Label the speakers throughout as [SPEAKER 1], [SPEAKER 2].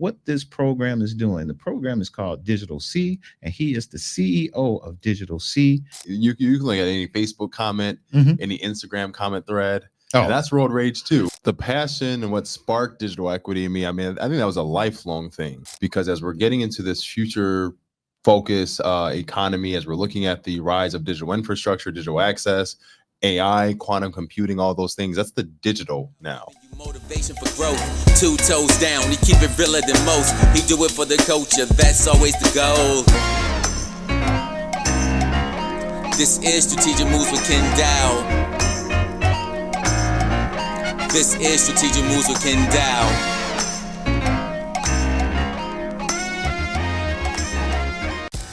[SPEAKER 1] what this program is doing. The program is called DigitalC, and he is the CEO of DigitalC.
[SPEAKER 2] You can look at any Facebook comment, any Instagram comment thread.
[SPEAKER 1] Oh,
[SPEAKER 2] and that's road rage too. The passion and what sparked digital equity in me, I mean, I think that was a lifelong thing, because as we're getting into this future focus economy, as we're looking at the rise of digital infrastructure, digital access, AI, quantum computing, all those things, that's the digital now.
[SPEAKER 3] Motivation for growth, 2 toes down, he keep it realer than most. He do it for the culture, that's always the goal. This is Strategic Moves with Kenn Dowell. This is Strategic Moves with Kenn Dowell.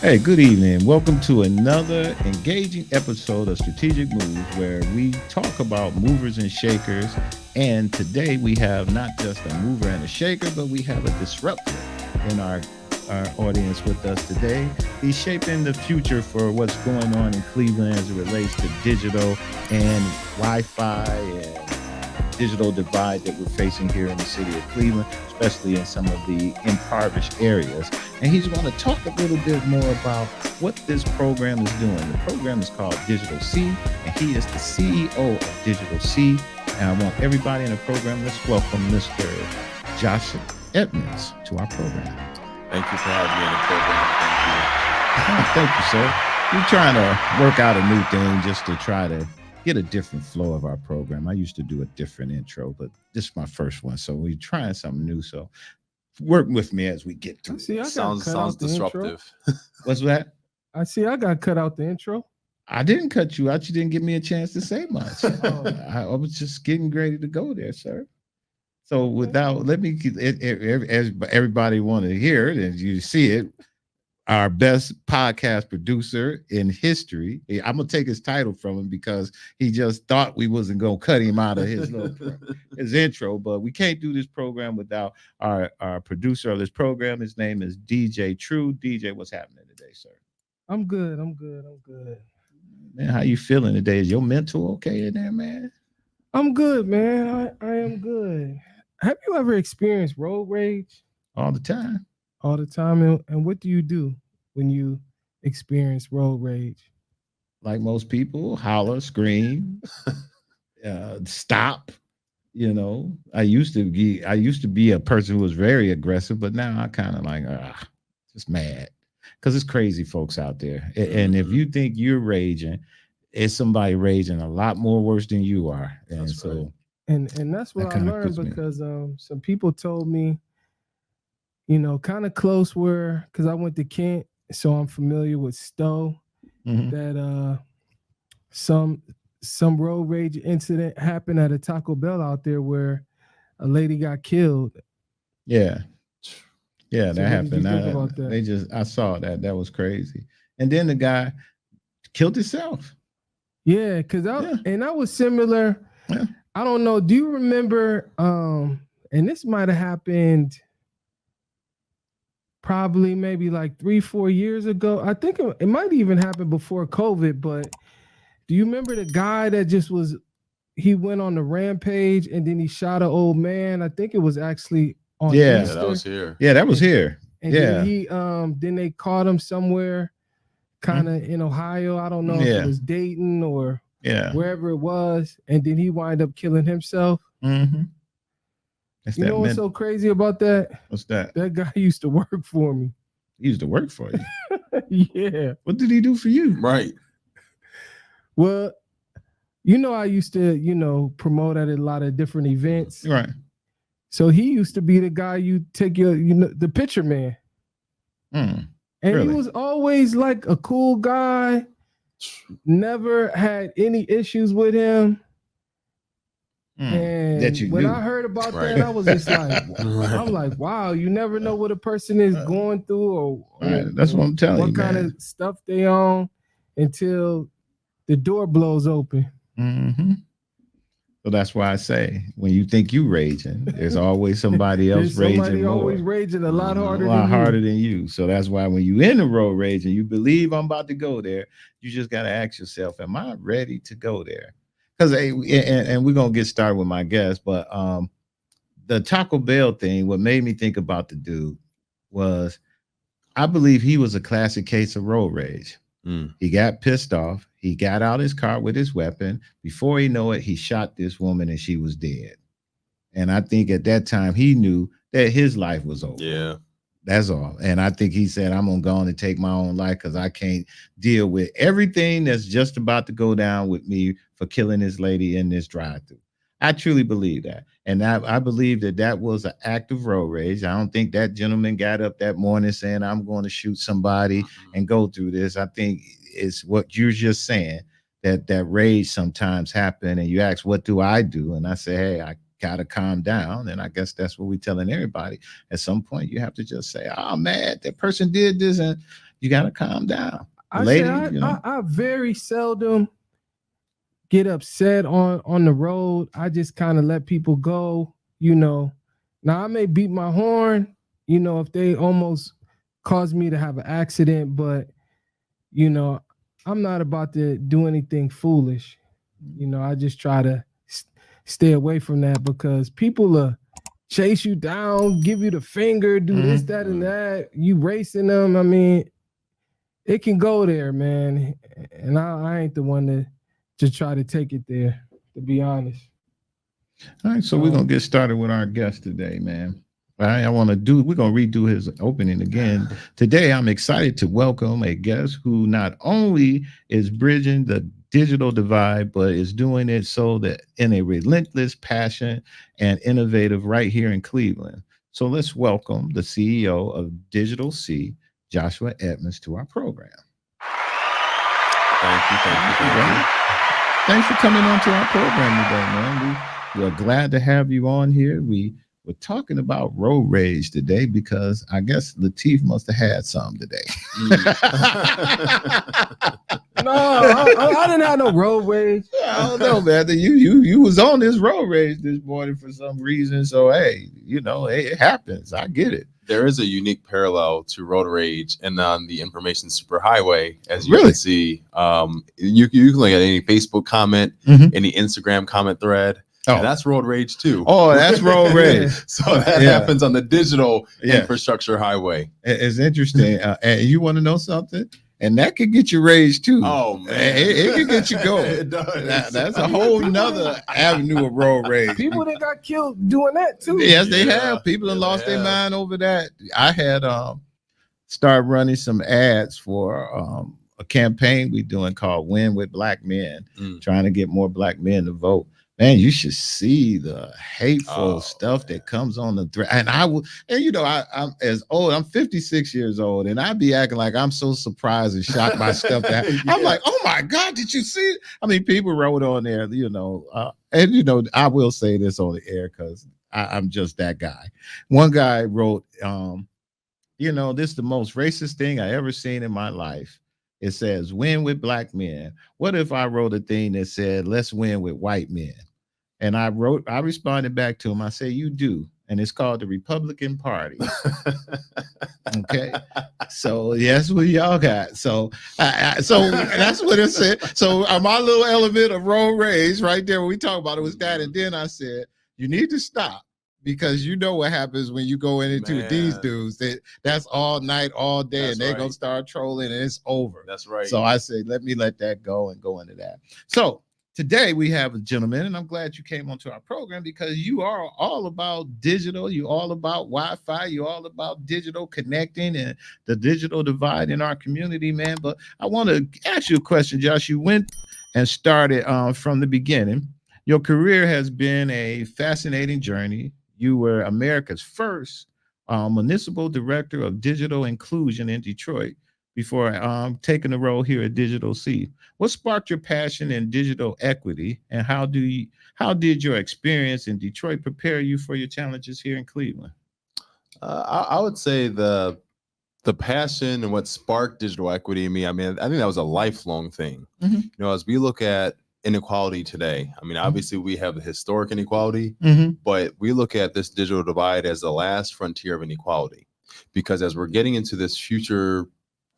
[SPEAKER 1] Hey, good evening. Welcome to another engaging episode of Strategic Moves, where we talk about movers and shakers. And today we have not just a mover and a shaker, but we have a disruptor in our audience with us today. He's shaping the future for what's going on in Cleveland as it relates to digital and Wi-Fi and digital divide that we're facing here in the city of Cleveland, especially in some of the impoverished areas. And he's going to talk a little bit more about what this program is doing. The program is called DigitalC, and he is the CEO of DigitalC. And I want everybody in the program, let's welcome Mr. Josh Edmonds to our program.
[SPEAKER 2] Thank you for having me in the program.
[SPEAKER 1] Thank you, sir. We're trying to work out a new thing just to try to get a different flow of our program. I used to do a different intro, but this is my first one, so we're trying something new. So work with me as we get through.
[SPEAKER 4] See,
[SPEAKER 2] Sounds disruptive.
[SPEAKER 1] What's that?
[SPEAKER 4] I got cut out the intro.
[SPEAKER 1] I didn't cut you out. You didn't give me a chance to say much. I was just getting ready to go there, sir. So without, let me, everybody wanted to hear it, and you see it. Our best podcast producer in history. I'm gonna take his title from him because he just thought we wasn't gonna cut him out of his his intro. But we can't do this program without our producer of this program. His name is DJ True. DJ, what's happening today, sir?
[SPEAKER 4] I'm good.
[SPEAKER 1] Man, how you feeling today? Is your mental okay in there, man?
[SPEAKER 4] I'm good, man. I am good. Have you ever experienced road rage?
[SPEAKER 1] All the time.
[SPEAKER 4] All the time. And what do you do when you experience road rage?
[SPEAKER 1] Like most people, holler, scream, stop. You know, I used to be a person who was very aggressive, but now I kind of like just mad, because it's crazy folks out there. And if you think you're raging, it's somebody raging a lot more worse than you are. And
[SPEAKER 2] that's
[SPEAKER 1] so
[SPEAKER 2] right.
[SPEAKER 4] And that's what I learned, because some people told me, you know, kind of close where, because I went to Kent, so I'm familiar with Stowe, that some road rage incident happened at a Taco Bell out there where a lady got killed.
[SPEAKER 1] Yeah,
[SPEAKER 4] So
[SPEAKER 1] that happened. I saw that. That was crazy. And then the guy killed himself.
[SPEAKER 4] Yeah, because that was similar.
[SPEAKER 1] Yeah.
[SPEAKER 4] I don't know. Do you remember? And this might have happened probably maybe like 3-4 years ago. I think it might even happen before COVID, but do you remember the guy that he went on the rampage and then he shot an old man? I think it was actually on
[SPEAKER 1] Easter.
[SPEAKER 4] Easter.
[SPEAKER 2] That was here.
[SPEAKER 1] Yeah, that was here.
[SPEAKER 4] And then they caught him somewhere kind of in Ohio. I don't know if it was Dayton or wherever it was. And then he wind up killing himself.
[SPEAKER 1] Mm-hmm.
[SPEAKER 4] You know what's so crazy about that?
[SPEAKER 1] What's that?
[SPEAKER 4] That guy used to work for me.
[SPEAKER 1] He used to work for you?
[SPEAKER 4] Yeah.
[SPEAKER 1] What did he do for you?
[SPEAKER 2] Right.
[SPEAKER 4] Well, I used to, promote at a lot of different events.
[SPEAKER 1] Right.
[SPEAKER 4] So he used to be the guy you take the picture man.
[SPEAKER 1] And
[SPEAKER 4] really? He was always like a cool guy. Never had any issues with him. And when I heard about that, I was just like, I'm like, wow, you never know what a person is going through or
[SPEAKER 1] that's what I'm telling you.
[SPEAKER 4] What kind of stuff they on until the door blows open.
[SPEAKER 1] Mm-hmm. So that's why I say, when you think you raging, there's always somebody else raging
[SPEAKER 4] somebody
[SPEAKER 1] more.
[SPEAKER 4] Always raging a lot harder
[SPEAKER 1] than you. So that's why when you in the road rage and you believe I'm about to go there, you just got to ask yourself, am I ready to go there? Because and we're gonna get started with my guest, but the Taco Bell thing, what made me think about the dude was I believe he was a classic case of road rage. He got pissed off. He got out his car with his weapon. Before he know it, he shot this woman and she was dead. And I think at that time he knew that his life was over.
[SPEAKER 2] Yeah.
[SPEAKER 1] That's all. And I think he said, I'm going to go on and take my own life because I can't deal with everything that's just about to go down with me for killing this lady in this drive-thru. I truly believe that. And I believe that was an act of road rage. I don't think that gentleman got up that morning saying, I'm going to shoot somebody and go through this. I think it's what you're just saying, that rage sometimes happen. And you ask, what do? And I say, hey, I got to calm down. And I guess that's what we're telling everybody. At some point, you have to just say, oh, man, that person did this. And you got to calm down.
[SPEAKER 4] I very seldom get upset on the road. I just kind of let people go, Now, I may beat my horn, if they almost cause me to have an accident, but, I'm not about to do anything foolish. I just try to stay away from that because people chase you down, give you the finger, do this, that, and that. You racing them. I mean, it can go there, man. And I ain't the one to try to take it there, to be honest.
[SPEAKER 1] All right, so we're going to get started with our guest today, man. All right, we're going to redo his opening again. Today, I'm excited to welcome a guest who not only is bridging the digital divide, but is doing it so that in a relentless passion and innovative right here in Cleveland. So let's welcome the CEO of DigitalC, Joshua Edmonds, to our program.
[SPEAKER 2] Thank you.
[SPEAKER 1] Thanks for coming on to our program today, man. We're glad to have you on here. We're talking about road rage today because I guess Lateef must have had some today.
[SPEAKER 4] No, I didn't have no road rage.
[SPEAKER 1] I don't know, man. You was on this road rage this morning for some reason. So hey, it happens. I get it.
[SPEAKER 2] There is a unique parallel to road rage and on the information superhighway, as you can see. You can look at any Facebook comment, any Instagram comment thread. And that's road rage too.
[SPEAKER 1] Oh, that's road rage.
[SPEAKER 2] So that happens on the digital infrastructure highway.
[SPEAKER 1] It's interesting. And you want to know something? And that could get you raised too.
[SPEAKER 2] Oh man,
[SPEAKER 1] it could get you going.
[SPEAKER 2] It does.
[SPEAKER 1] That's a whole nother avenue of road rage.
[SPEAKER 4] People that got killed doing that too.
[SPEAKER 1] Yes, they have. People have lost their mind over that. I had started running some ads for a campaign we're doing called "Win with Black Men," trying to get more Black men to vote. Man, you should see the hateful stuff that comes on the thread. And I'm as old, I'm 56 years old, and I'd be acting like I'm so surprised and shocked by stuff that I'm like, oh my God, did you see it? I mean, people wrote on there, and I will say this on the air because I'm just that guy. One guy wrote, this is the most racist thing I ever seen in my life. It says, win with Black men. What if I wrote a thing that said, let's win with white men? And I responded back to him. I say, you do. And it's called the Republican Party. Okay. So that's what y'all got. So that's what it said. So my little element of road rage right there, when we talk about it, was that. And then I said, you need to stop. Because you know what happens when you go into these dudes. That's all night, all day, and they're going to start trolling, and it's over.
[SPEAKER 2] That's right.
[SPEAKER 1] So I say, let me let that go and go into that. So today we have a gentleman, and I'm glad you came onto our program because you are all about digital. You're all about Wi-Fi. You're all about digital connecting and the digital divide in our community, man. But I want to ask you a question, Josh. You went and started from the beginning. Your career has been a fascinating journey. You were America's first municipal director of digital inclusion in Detroit before taking the role here at DigitalC. What sparked your passion in digital equity, and how did your experience in Detroit prepare you for your challenges here in Cleveland?
[SPEAKER 2] I would say the passion and what sparked digital equity in me. I mean, I think that was a lifelong thing. As we look at inequality today, I mean, obviously we have the historic inequality, but we look at this digital divide as the last frontier of inequality, because as we're getting into this future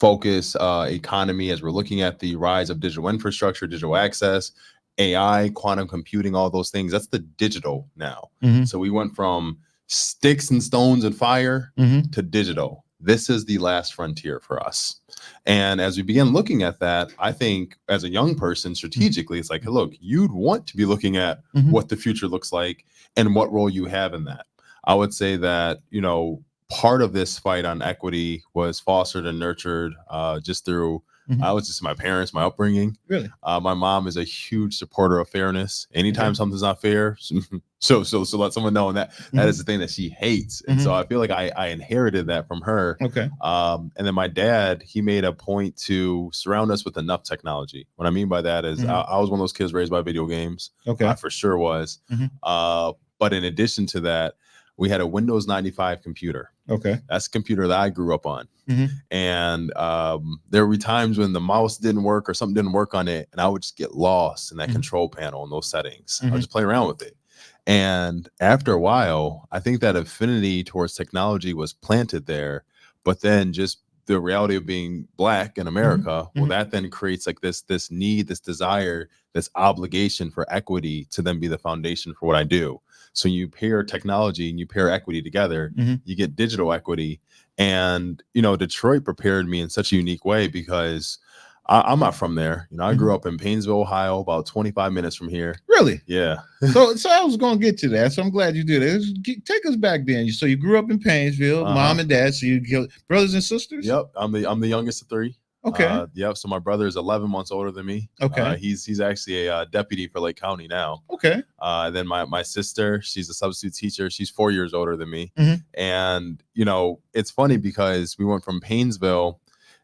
[SPEAKER 2] focus economy, as we're looking at the rise of digital infrastructure, digital access, AI, quantum computing, all those things. That's the digital now.
[SPEAKER 1] Mhm.
[SPEAKER 2] So we went from sticks and stones and fire
[SPEAKER 1] Mhm.
[SPEAKER 2] to digital. This is the last frontier for us. And as we begin looking at that, I think as a young person, strategically, it's like, look, you'd want to be looking at
[SPEAKER 1] Mhm.
[SPEAKER 2] what the future looks like and what role you have in that. I would say that, you know, part of this fight on equity was fostered and nurtured just through,
[SPEAKER 1] Mhm.
[SPEAKER 2] I was just my parents, my upbringing.
[SPEAKER 1] Really?
[SPEAKER 2] My mom is a huge supporter of fairness. Anytime
[SPEAKER 1] Okay.
[SPEAKER 2] something's not fair, so let someone know, and that is the thing that she hates. And so I feel like I inherited that from her.
[SPEAKER 1] Okay.
[SPEAKER 2] And then my dad, he made a point to surround us with enough technology. What I mean by that is I was one of those kids raised by video games.
[SPEAKER 1] Okay.
[SPEAKER 2] I for sure was. But in addition to that, we had a Windows 95 computer.
[SPEAKER 1] Okay.
[SPEAKER 2] That's the computer that I grew up on.
[SPEAKER 1] Mhm.
[SPEAKER 2] And there would be times when the mouse didn't work or something didn't work on it, and I would just get lost in that control panel and those settings. I would just play around with it. And after a while, I think that affinity towards technology was planted there, but then just the reality of being Black in America, well, that then creates like this need, this desire, this obligation for equity to then be the foundation for what I do. So you pair technology and you pair equity together, you get digital equity. And, you know, Detroit prepared me in such a unique way because I'm not from there. You know, I grew up in Painesville, Ohio, about 25 minutes from here.
[SPEAKER 1] Really?
[SPEAKER 2] Yeah.
[SPEAKER 1] So I was going to get to that. So I'm glad you did it. Take us back then. So you grew up in Painesville, mom and dad. So you brothers and sisters?
[SPEAKER 2] Yep. I'm the youngest of three.
[SPEAKER 1] Okay.
[SPEAKER 2] Yep. So my brother is 11 months older than me.
[SPEAKER 1] Okay.
[SPEAKER 2] He's actually a deputy for Lake County now.
[SPEAKER 1] Okay.
[SPEAKER 2] Then my sister, she's a substitute teacher. She's 4 years older than me. And, you know, it's funny because we went from Painesville,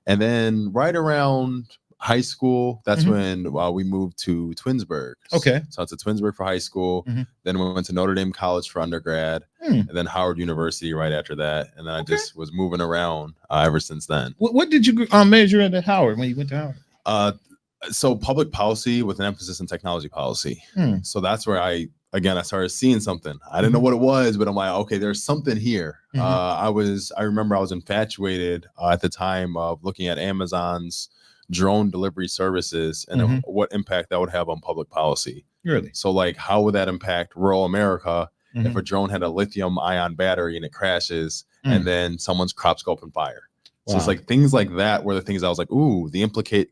[SPEAKER 2] and then right around high school, that's when we moved to Twinsburg.
[SPEAKER 1] Okay.
[SPEAKER 2] So it's at Twinsburg for high school. Then we went to Notre Dame College for undergrad, and then Howard University right after that. And then I just was moving around ever since then.
[SPEAKER 1] What did you major at Howard when you went to Howard?
[SPEAKER 2] So public policy with an emphasis in technology policy. So that's where I started seeing something. I didn't know what it was, but I'm like, okay, there's something here. I remember I was infatuated at the time of looking at Amazon's drone delivery services and what impact that would have on public policy.
[SPEAKER 1] Really?
[SPEAKER 2] So like, how would that impact rural America if a drone had a lithium ion battery and it crashes and then someone's crops go up in fire? So it's like things like that were the things I was like, ooh, the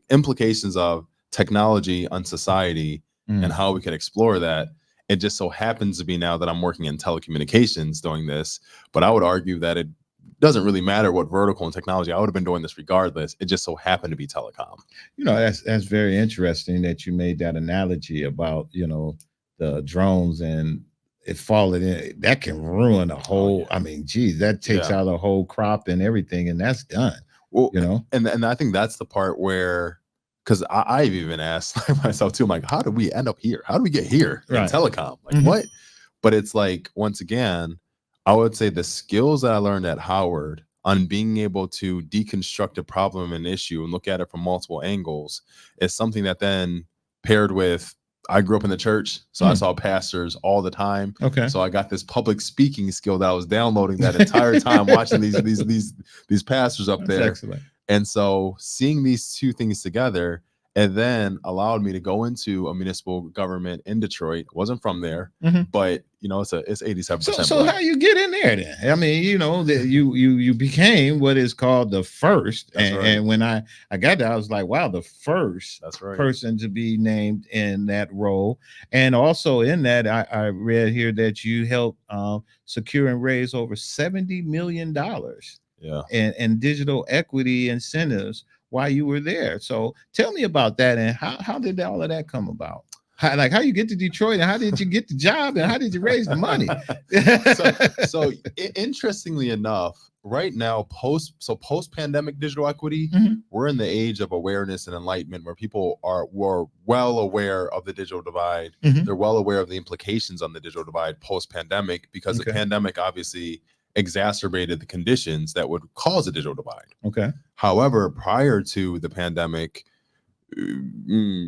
[SPEAKER 2] implications of technology on society and how we can explore that. It just so happens to be now that I'm working in telecommunications doing this, but I would argue that it doesn't really matter what vertical and technology. I would have been doing this regardless. It just so happened to be telecom.
[SPEAKER 1] You know, that's very interesting that you made that analogy about, you know, the drones and it falling in. That can ruin a whole, I mean, geez, that takes out a whole crop and everything, and that's done. Well, you know,
[SPEAKER 2] and I think that's the part where, because I've even asked myself too, I'm like, how did we end up here? How do we get here in telecom? Like what? But it's like, once again, I would say the skills that I learned at Howard on being able to deconstruct a problem and issue and look at it from multiple angles is something that then paired with, I grew up in the church, so I saw pastors all the time.
[SPEAKER 1] Okay.
[SPEAKER 2] So I got this public speaking skill that I was downloading that entire time watching these pastors up there.
[SPEAKER 1] Excellent.
[SPEAKER 2] And so seeing these two things together, and then allowed me to go into a municipal government in Detroit. Wasn't from there, but you know, it's 87%.
[SPEAKER 1] So how you get in there then? I mean, you know, that you became what is called the first. And when I got there, I was like, wow, the first person to be named in that role. And also in that, I read here that you helped secure and raise over $70 million in digital equity incentives while you were there. So tell me about that, and how did all of that come about? How you get to Detroit, and how did you get the job, and how did you raise the money?
[SPEAKER 2] so interestingly enough, right now, post-pandemic digital equity, we're in the age of awareness and enlightenment where people were well aware of the digital divide. They're well aware of the implications on the digital divide post-pandemic, because the pandemic obviously exacerbated the conditions that would cause a digital divide.
[SPEAKER 1] Okay.
[SPEAKER 2] However, prior to the pandemic,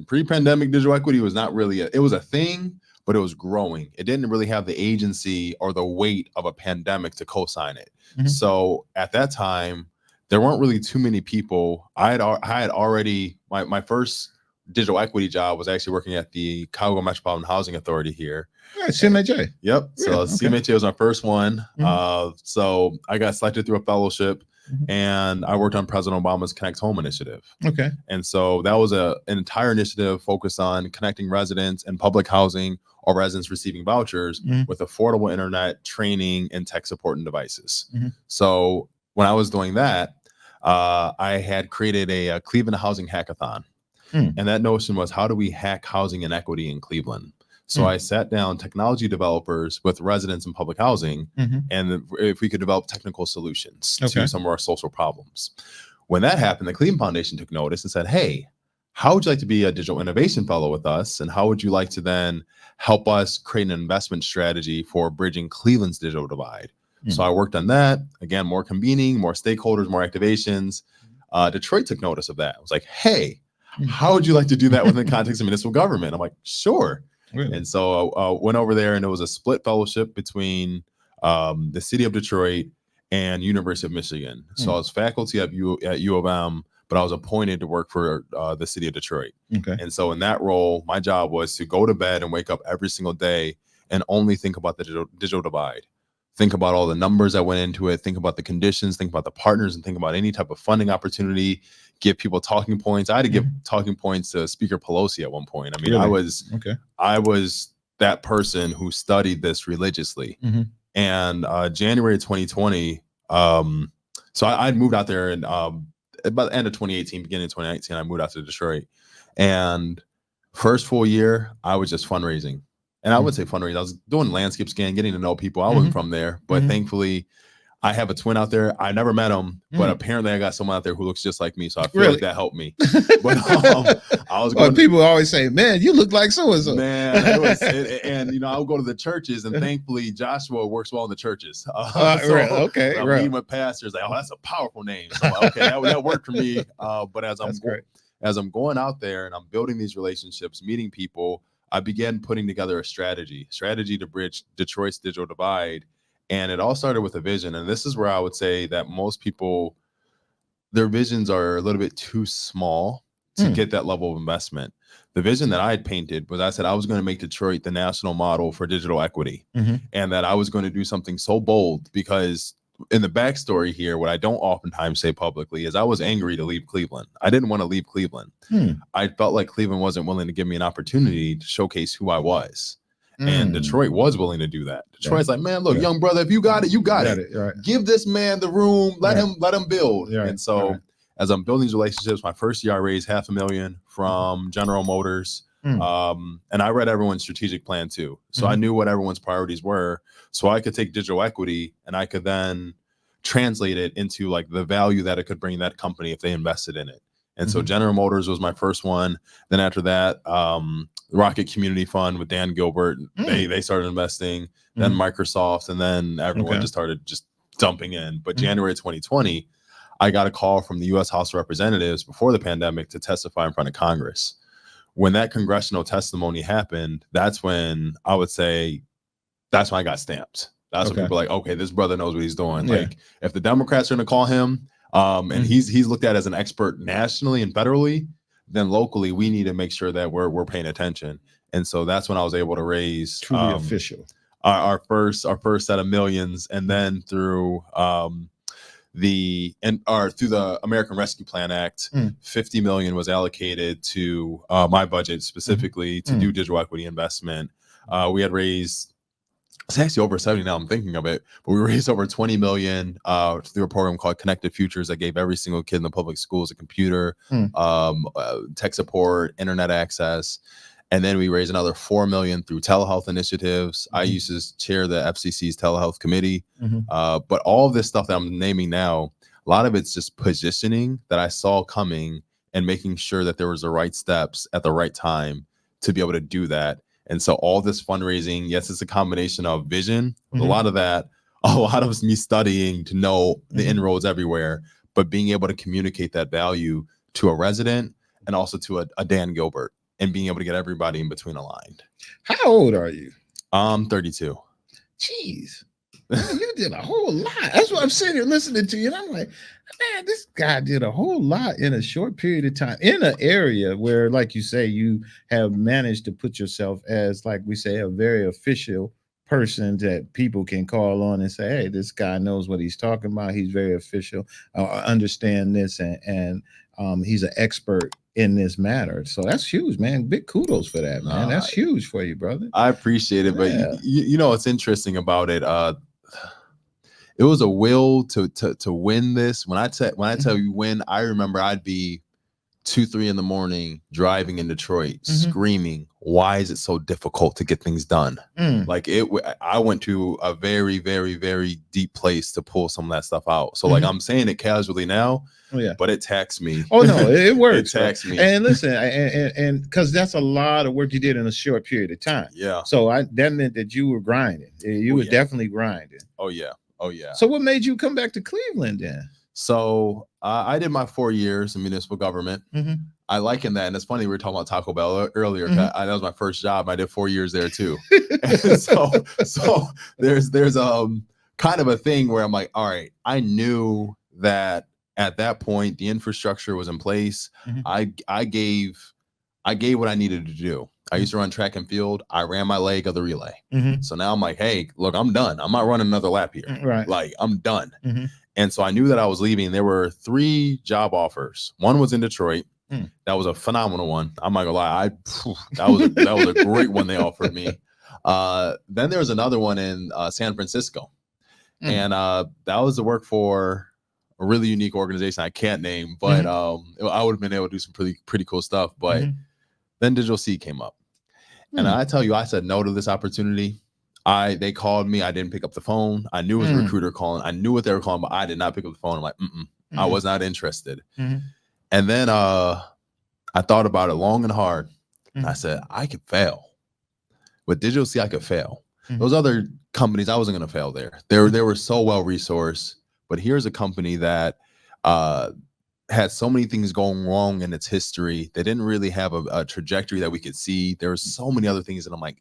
[SPEAKER 2] pre-pandemic digital equity was not really it was a thing, but it was growing. It didn't really have the agency or the weight of a pandemic to co-sign it. So at that time, there weren't really too many people. I had already my first digital equity job was actually working at the Chicago Metropolitan Housing Authority here.
[SPEAKER 1] Yeah, CMHA.
[SPEAKER 2] Yep. So
[SPEAKER 1] Yeah, okay.
[SPEAKER 2] CMHA was my first one.
[SPEAKER 1] Mm-hmm.
[SPEAKER 2] So I got selected through a fellowship, and I worked on President Obama's Connect Home initiative.
[SPEAKER 1] Okay.
[SPEAKER 2] And so that was an entire initiative focused on connecting residents and public housing or residents receiving vouchers with affordable internet, training, and tech support and devices. So when I was doing that, I had created a Cleveland Housing Hackathon. And that notion was, how do we hack housing inequity in Cleveland? So I sat down technology developers with residents in public housing, and if we could develop technical solutions to some of our social problems. When that happened, the Cleveland Foundation took notice and said, hey, how would you like to be a digital innovation fellow with us? And how would you like to then help us create an investment strategy for bridging Cleveland's digital divide? So I worked on that. Again, more convening, more stakeholders, more activations. Detroit took notice of that. I was like, hey, how would you like to do that within the context of municipal government? I'm like, sure. Really? And so I went over there, and it was a split fellowship between the city of Detroit and University of Michigan. So I was faculty at U of M, but I was appointed to work for the city of Detroit. Okay. And so in that role, my job was to go to bed and wake up every single day and only think about the digital divide. Think about all the numbers that went into it, think about the conditions, think about the partners, and think about any type of funding opportunity, give people talking points. I had to give talking points to Speaker Pelosi at one point. I mean, really? I was that person who studied this religiously. And January 2020, so I'd moved out there, and about the end of 2018, beginning of 2019, I moved out to Detroit. And first full year, I was just fundraising. And I would say fundraising. I was doing landscape scan, getting to know people. I wasn't from there, but thankfully, I have a twin out there. I never met him, but apparently I got someone out there who looks just like me. So I feel like that helped me. But I was going.
[SPEAKER 1] People always say, "Man, you look like so and so."
[SPEAKER 2] Man, and you know, I would go to the churches, and thankfully Joshua works well in the churches.
[SPEAKER 1] Okay,
[SPEAKER 2] I'm meeting with pastors, like, oh, that's a powerful name. So okay, that worked for me. But as I'm going out there and I'm building these relationships, meeting people, I began putting together a strategy to bridge Detroit's digital divide. And it all started with a vision. And this is where I would say that most people, their visions are a little bit too small to get that level of investment. The vision that I had painted was, I said I was going to make Detroit the national model for digital equity, and that I was going to do something so bold, because in the backstory here, what I don't oftentimes say publicly is I was angry to leave Cleveland. I didn't want to leave Cleveland. I felt like Cleveland wasn't willing to give me an opportunity to showcase who I was. And Detroit was willing to do that. Detroit's like, man, look, young brother, if you got it, you got it. Right. Give this man the room. Let him build. Right. And so as I'm building these relationships, my first year I raised $500,000 from General Motors. And I read everyone's strategic plan too. So I knew what everyone's priorities were. So I could take digital equity and I could then translate it into like the value that it could bring that company if they invested in it. And so General Motors was my first one. Then after that, Rocket Community Fund with Dan Gilbert, they started investing. Then Microsoft, and then everyone just started dumping in. But January 2020, I got a call from the U.S. House of Representatives before the pandemic to testify in front of Congress. When that congressional testimony happened, that's when I would say, that's when I got stamped. That's when people are like, okay, this brother knows what he's doing. Like, if the Democrats are going to call him, and he's looked at as an expert nationally and federally, then locally we need to make sure that we're paying attention. And so that's when I was able to raise
[SPEAKER 1] truly official
[SPEAKER 2] our first set of millions, and then through through the American Rescue Plan Act, $50 million was allocated to my budget specifically to do digital equity investment. We had raised, it's actually over 70 now, I'm thinking of it, but we raised over 20 million through a program called Connected Futures that gave every single kid in the public schools a computer, tech support, internet access. And then we raised another 4 million through telehealth initiatives. I used to chair the FCC's telehealth committee. But all of this stuff that I'm naming now, a lot of it's just positioning that I saw coming and making sure that there was the right steps at the right time to be able to do that. And so all this fundraising, yes, it's a combination of vision, a lot of me studying to know the inroads everywhere, but being able to communicate that value to a resident and also to a Dan Gilbert, and being able to get everybody in between aligned.
[SPEAKER 1] How old are you?
[SPEAKER 2] I'm 32.
[SPEAKER 1] Jeez. Man, you did a whole lot. That's what I'm sitting here listening to you. And I'm like, man, this guy did a whole lot in a short period of time in an area where, like you say, you have managed to put yourself as, like we say, a very official person that people can call on and say, hey, this guy knows what he's talking about. He's very official. Understand this, and he's an expert in this matter. So that's huge, man. Big kudos for that, man. That's huge for you, brother.
[SPEAKER 2] I appreciate it. But you know what's interesting about it? It was a will to win this. When I tell you win, I remember I'd be 2-3 in the morning driving in Detroit, screaming, why is it so difficult to get things done? Like I went to a very, very, very deep place to pull some of that stuff out. So like I'm saying it casually now, but it taxed me.
[SPEAKER 1] Oh no, it works.
[SPEAKER 2] It taxed me.
[SPEAKER 1] And listen, and because that's a lot of work you did in a short period of time.
[SPEAKER 2] Yeah.
[SPEAKER 1] So that meant that you were grinding. You were definitely grinding.
[SPEAKER 2] Oh yeah. Oh yeah.
[SPEAKER 1] So what made you come back to Cleveland then?
[SPEAKER 2] So I did my 4 years in municipal government. I liken that, and it's funny we were talking about Taco Bell earlier. That was my first job. I did 4 years there too. so there's kind of a thing where I'm like, all right, I knew that at that point the infrastructure was in place. I gave what I needed to do. I used to run track and field. I ran my leg of the relay. So now I'm like, hey, look, I'm done. I'm not running another lap here.
[SPEAKER 1] Right.
[SPEAKER 2] Like I'm done. And so I knew that I was leaving. There were 3 job offers. One was in Detroit. That was a phenomenal one. I'm not gonna lie. That was a great one they offered me. Then there was another one in San Francisco. And that was to work for a really unique organization I can't name, but I would have been able to do some pretty cool stuff. But then DigitalC came up. And I tell you, I said no to this opportunity. They called me. I didn't pick up the phone. I knew it was a recruiter calling. I knew what they were calling, but I did not pick up the phone. I'm like, I was not interested. And then I thought about it long and hard. And I said, I could fail. With DigitalC, I could fail. Those other companies, I wasn't going to fail there. They were so well resourced. But here's a company that had so many things going wrong in its history. They didn't really have a trajectory that we could see. There were so many other things that I'm like,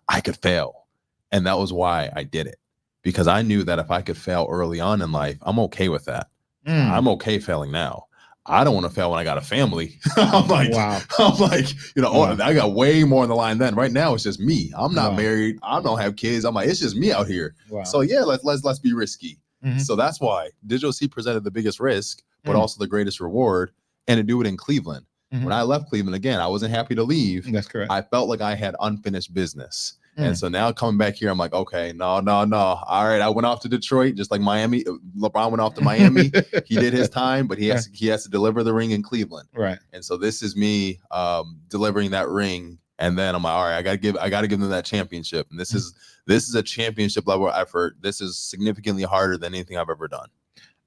[SPEAKER 2] I could fail. And that was why I did it. Because I knew that if I could fail early on in life, I'm okay with that. I'm okay failing now. I don't want to fail when I got a family. I'm like, I got way more on the line then. Right now, it's just me. I'm not married. I don't have kids. I'm like, it's just me out here. So yeah, let's be risky. So that's why DigitalC presented the biggest risk, but also the greatest reward, and to do it in Cleveland. When I left Cleveland, again, I wasn't happy to leave. That's correct. I felt like I had unfinished business. And so now coming back here, I'm like, okay, no. All right, I went off to Detroit, just like Miami. LeBron went off to Miami. He did his time, but he has to deliver the ring in Cleveland. Right. And so this is me delivering that ring. And then I'm like, all right, I gotta give them that championship. And this is a championship level effort. This is significantly harder than anything I've ever done.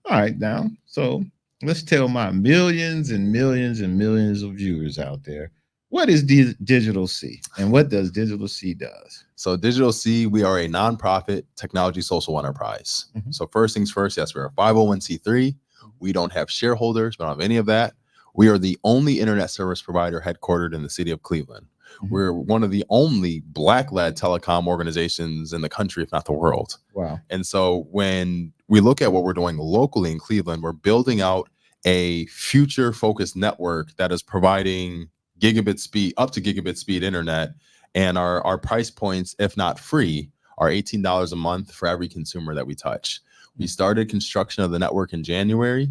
[SPEAKER 1] All right, now, so let's tell my millions and millions and millions of viewers out there, what is DigitalC and what does DigitalC does?
[SPEAKER 2] So DigitalC, we are a nonprofit technology social enterprise. So first things first, yes, we're a 501c3. We don't have shareholders. We don't have any of that. We are the only internet service provider headquartered in the city of Cleveland. We're one of the only Black-led telecom organizations in the country, if not the world. Wow. And so when we look at what we're doing locally in Cleveland, we're building out a future-focused network that is providing gigabit speed, up to gigabit speed internet, and our price points, if not free, are $18 a month for every consumer that we touch. We started construction of the network in January.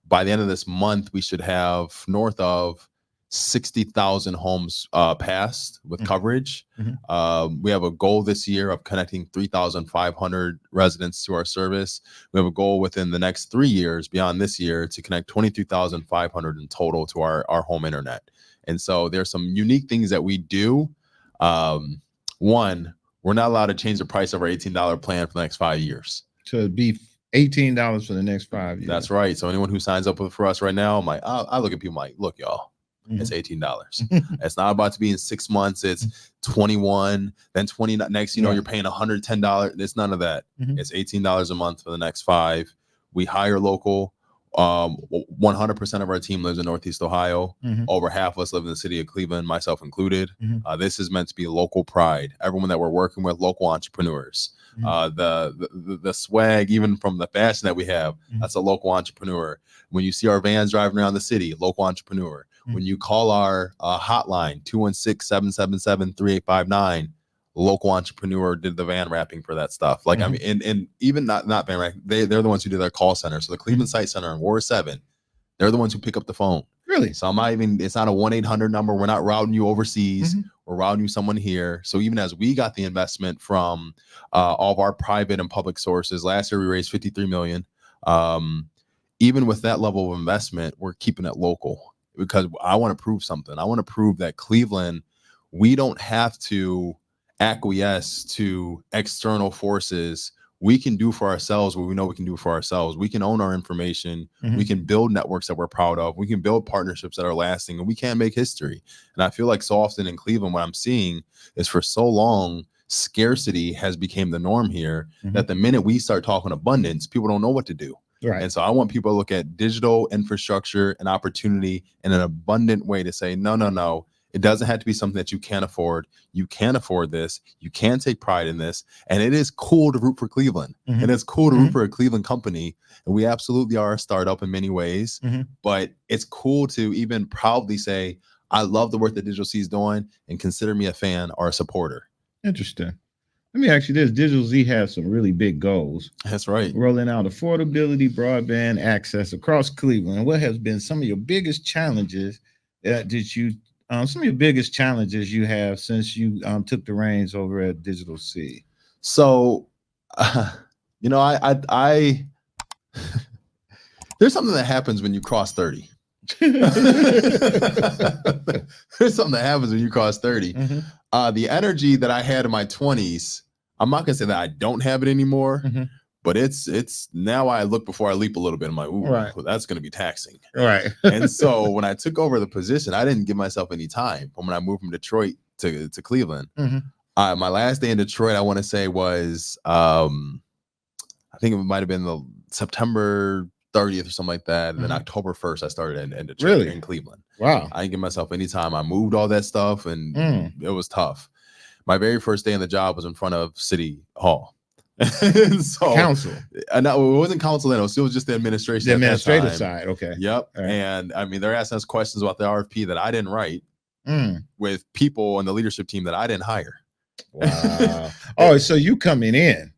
[SPEAKER 2] By the end of this month, we should have north of 60,000 homes passed with coverage. We have a goal this year of connecting 3,500 residents to our service. We have a goal within the next 3 years, beyond this year, to connect 23,500 in total to our home internet. And so there's some unique things that we do. One, we're not allowed to change the price of our $18 plan for the next 5 years.
[SPEAKER 1] So it'd be $18 for the next 5 years.
[SPEAKER 2] That's right. So anyone who signs up for us right now, I'm like, I look at people like, look, y'all, it's $18. It's not about to be in 6 months. It's 21, then 20. Next, you're paying $110. It's none of that. It's $18 a month for the next 5. We hire local. 100% of our team lives in Northeast Ohio. Over half of us live in the city of Cleveland, myself included. This is meant to be local pride. Everyone that we're working with, local entrepreneurs. The swag, even from the fashion that we have, that's a local entrepreneur. When you see our vans driving around the city, local entrepreneur. When you call our hotline, 216-777-3859, local entrepreneur did the van wrapping for that stuff. Like, I mean, and even not van wrapping, they're the ones who do their call center. So the Cleveland Site Center in Ward 7, they're the ones who pick up the phone.
[SPEAKER 1] Really?
[SPEAKER 2] So it's not a 1-800 number. We're not routing you overseas. We're routing you someone here. So even as we got the investment from all of our private and public sources, last year we raised $53 million. Even with that level of investment, we're keeping it local because I want to prove something. I want to prove that Cleveland, we don't have to acquiesce to external forces. We can do for ourselves what we know we can do for ourselves. We can own our information. We can build networks that we're proud of. We can build partnerships that are lasting, and we can make history. And I feel like so often in Cleveland, what I'm seeing is for so long, scarcity has become the norm here that the minute we start talking abundance, people don't know what to do.
[SPEAKER 1] Right.
[SPEAKER 2] And so I want people to look at digital infrastructure and opportunity in an abundant way to say, no. It doesn't have to be something that you can't afford. You can afford this. You can take pride in this. And it is cool to root for Cleveland. And it's cool to root for a Cleveland company. And we absolutely are a startup in many ways. But it's cool to even proudly say, I love the work that DigitalC is doing and consider me a fan or a supporter.
[SPEAKER 1] Interesting. Let me ask you this. DigitalC has some really big goals.
[SPEAKER 2] That's right.
[SPEAKER 1] Rolling out affordability, broadband access across Cleveland. What has been some of your biggest challenges some of your biggest challenges you have since you took the reins over at DigitalC?
[SPEAKER 2] So, you know, I there's something that happens when you cross 30. There's something that happens when you cross 30. The energy that I had in my 20s, I'm not gonna say that I don't have it anymore, but it's now I look before I leap a little bit. I'm like, ooh, well, that's gonna be taxing.
[SPEAKER 1] Right.
[SPEAKER 2] And so when I took over the position, I didn't give myself any time. But when I moved from Detroit to Cleveland, my last day in Detroit, I want to say was I think it might have been the September 30th or something like that. And then October 1st, I started in Detroit, in Cleveland.
[SPEAKER 1] Wow.
[SPEAKER 2] I didn't give myself any time. I moved all that stuff and it was tough. My very first day on the job was in front of City Hall. So,
[SPEAKER 1] council.
[SPEAKER 2] No, it wasn't council then. It was just the administration.
[SPEAKER 1] The administrative side. Okay.
[SPEAKER 2] Yep. Right. And I mean, they're asking us questions about the RFP that I didn't write with people on the leadership team that I didn't hire.
[SPEAKER 1] Wow. Oh, so you coming in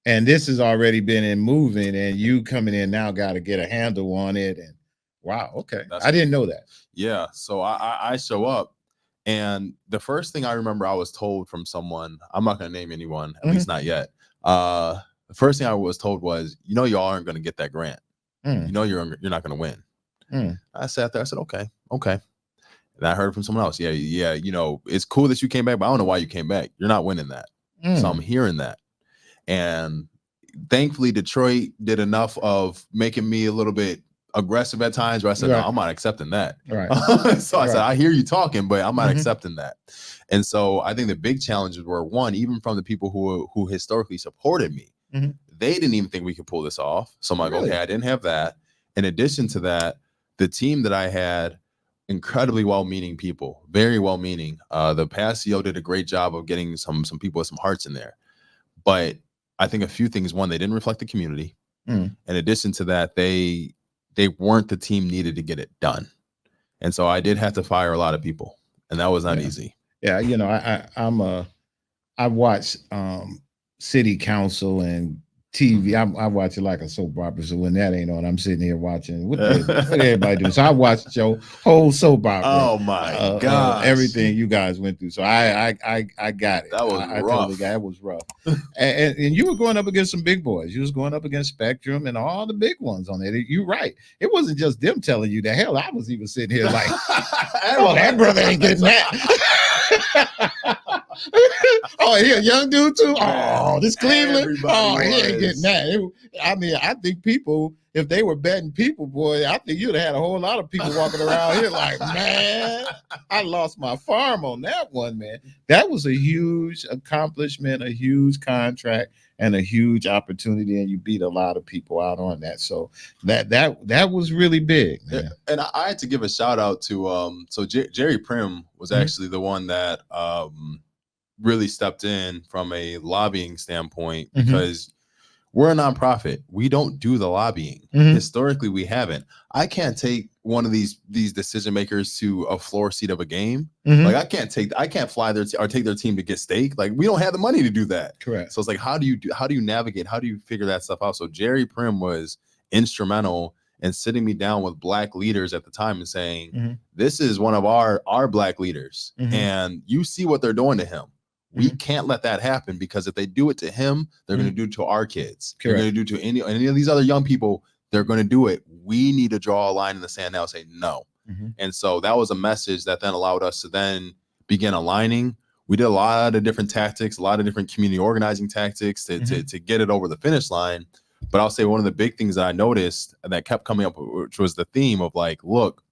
[SPEAKER 1] and this has already been in moving and you coming in now got to get a handle on it. And wow. Okay. I didn't know that.
[SPEAKER 2] Yeah. So I show up and the first thing I remember I was told from someone, I'm not going to name anyone, at least not yet. The first thing I was told was, you know, y'all aren't going to get that grant. You know, you're not going to win. I sat there. I said, okay. And I heard from someone else. Yeah. You know, it's cool that you came back, but I don't know why you came back. You're not winning that. So I'm hearing that. And thankfully, Detroit did enough of making me a little bit aggressive at times where I said, no, I'm not accepting that.
[SPEAKER 1] Right.
[SPEAKER 2] So I said, I hear you talking, but I'm not accepting that. And so I think the big challenges were, one, even from the people who historically supported me, they didn't even think we could pull this off. So I'm like, okay, I didn't have that. In addition to that, the team that I had, incredibly well-meaning people, very well-meaning. The past CEO did a great job of getting some people with some hearts in there. But I think a few things. One, they didn't reflect the community. In addition to that, they weren't the team needed to get it done. And so I did have to fire a lot of people, and that was not easy.
[SPEAKER 1] Yeah, you know, I watch city council and TV. I watch it like a soap opera. So when that ain't on, I'm sitting here watching what everybody do. So I watched your whole soap opera.
[SPEAKER 2] Oh my god!
[SPEAKER 1] Everything you guys went through. So I got it.
[SPEAKER 2] That was rough.
[SPEAKER 1] Totally got it. It was rough. and you were going up against some big boys. You was going up against Spectrum and all the big ones on there. You're right. It wasn't just them telling you that. Hell, I was even sitting here like, oh, that brother ain't getting that. Oh, he a young dude too. Oh, this Cleveland. Oh, he ain't getting that. I mean, I think people if they were betting people, boy, I think you'd have had a whole lot of people walking around here like, man, I lost my farm on that one, man. That was a huge accomplishment, a huge contract, and a huge opportunity, and you beat a lot of people out on that. So that was really big, man.
[SPEAKER 2] And I had to give a shout out to Jerry Prim was actually the one that really stepped in from a lobbying standpoint, because we're a nonprofit. We don't do the lobbying. Historically, we haven't. I can't take one of these decision makers to a floor seat of a game. Like I can't fly their or take their team to get steak. Like we don't have the money to do that.
[SPEAKER 1] Correct.
[SPEAKER 2] So it's like, how do you navigate? How do you figure that stuff out? So Jerry Prim was instrumental in sitting me down with Black leaders at the time and saying, this is one of our Black leaders, and you see what they're doing to him. We can't let that happen, because if they do it to him, they're going to do it to our kids. Correct. They're going to do it to any of these other young people. They're going to do it. We need to draw a line in the sand now and say no. And so that was a message that then allowed us to then begin aligning. We did a lot of different tactics, a lot of different community organizing tactics to get it over the finish line. But I'll say one of the big things that I noticed that kept coming up, which was the theme of like, look,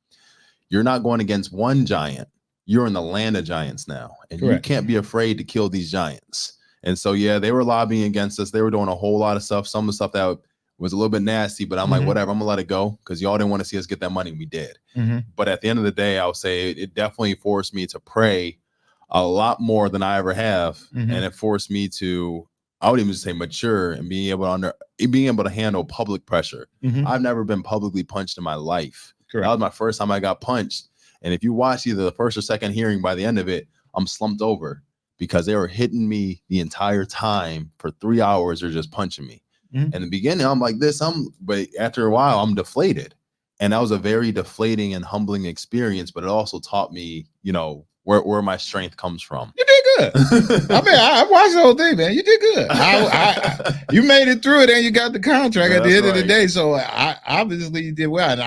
[SPEAKER 2] you're not going against one giant. You're in the land of giants now, and you can't be afraid to kill these giants. And so, yeah, they were lobbying against us. They were doing a whole lot of stuff. Some of the stuff that was a little bit nasty, but I'm like, whatever, I'm gonna let it go, because y'all didn't want to see us get that money. We did. But at the end of the day, I would say it definitely forced me to pray a lot more than I ever have. And it forced me to, I would even say, mature and being able to handle public pressure. I've never been publicly punched in my life. That was my first time I got punched. And if you watch either the first or second hearing, by the end of it, I'm slumped over, because they were hitting me the entire time for 3 hours. They're just punching me. In the beginning, I'm like this, but after a while, I'm deflated. And that was a very deflating and humbling experience, but it also taught me, where my strength comes from.
[SPEAKER 1] You did good. I mean, I watched the whole thing, man. You did good. You made it through it, and you got the contract at the end of the day. So obviously you did well. And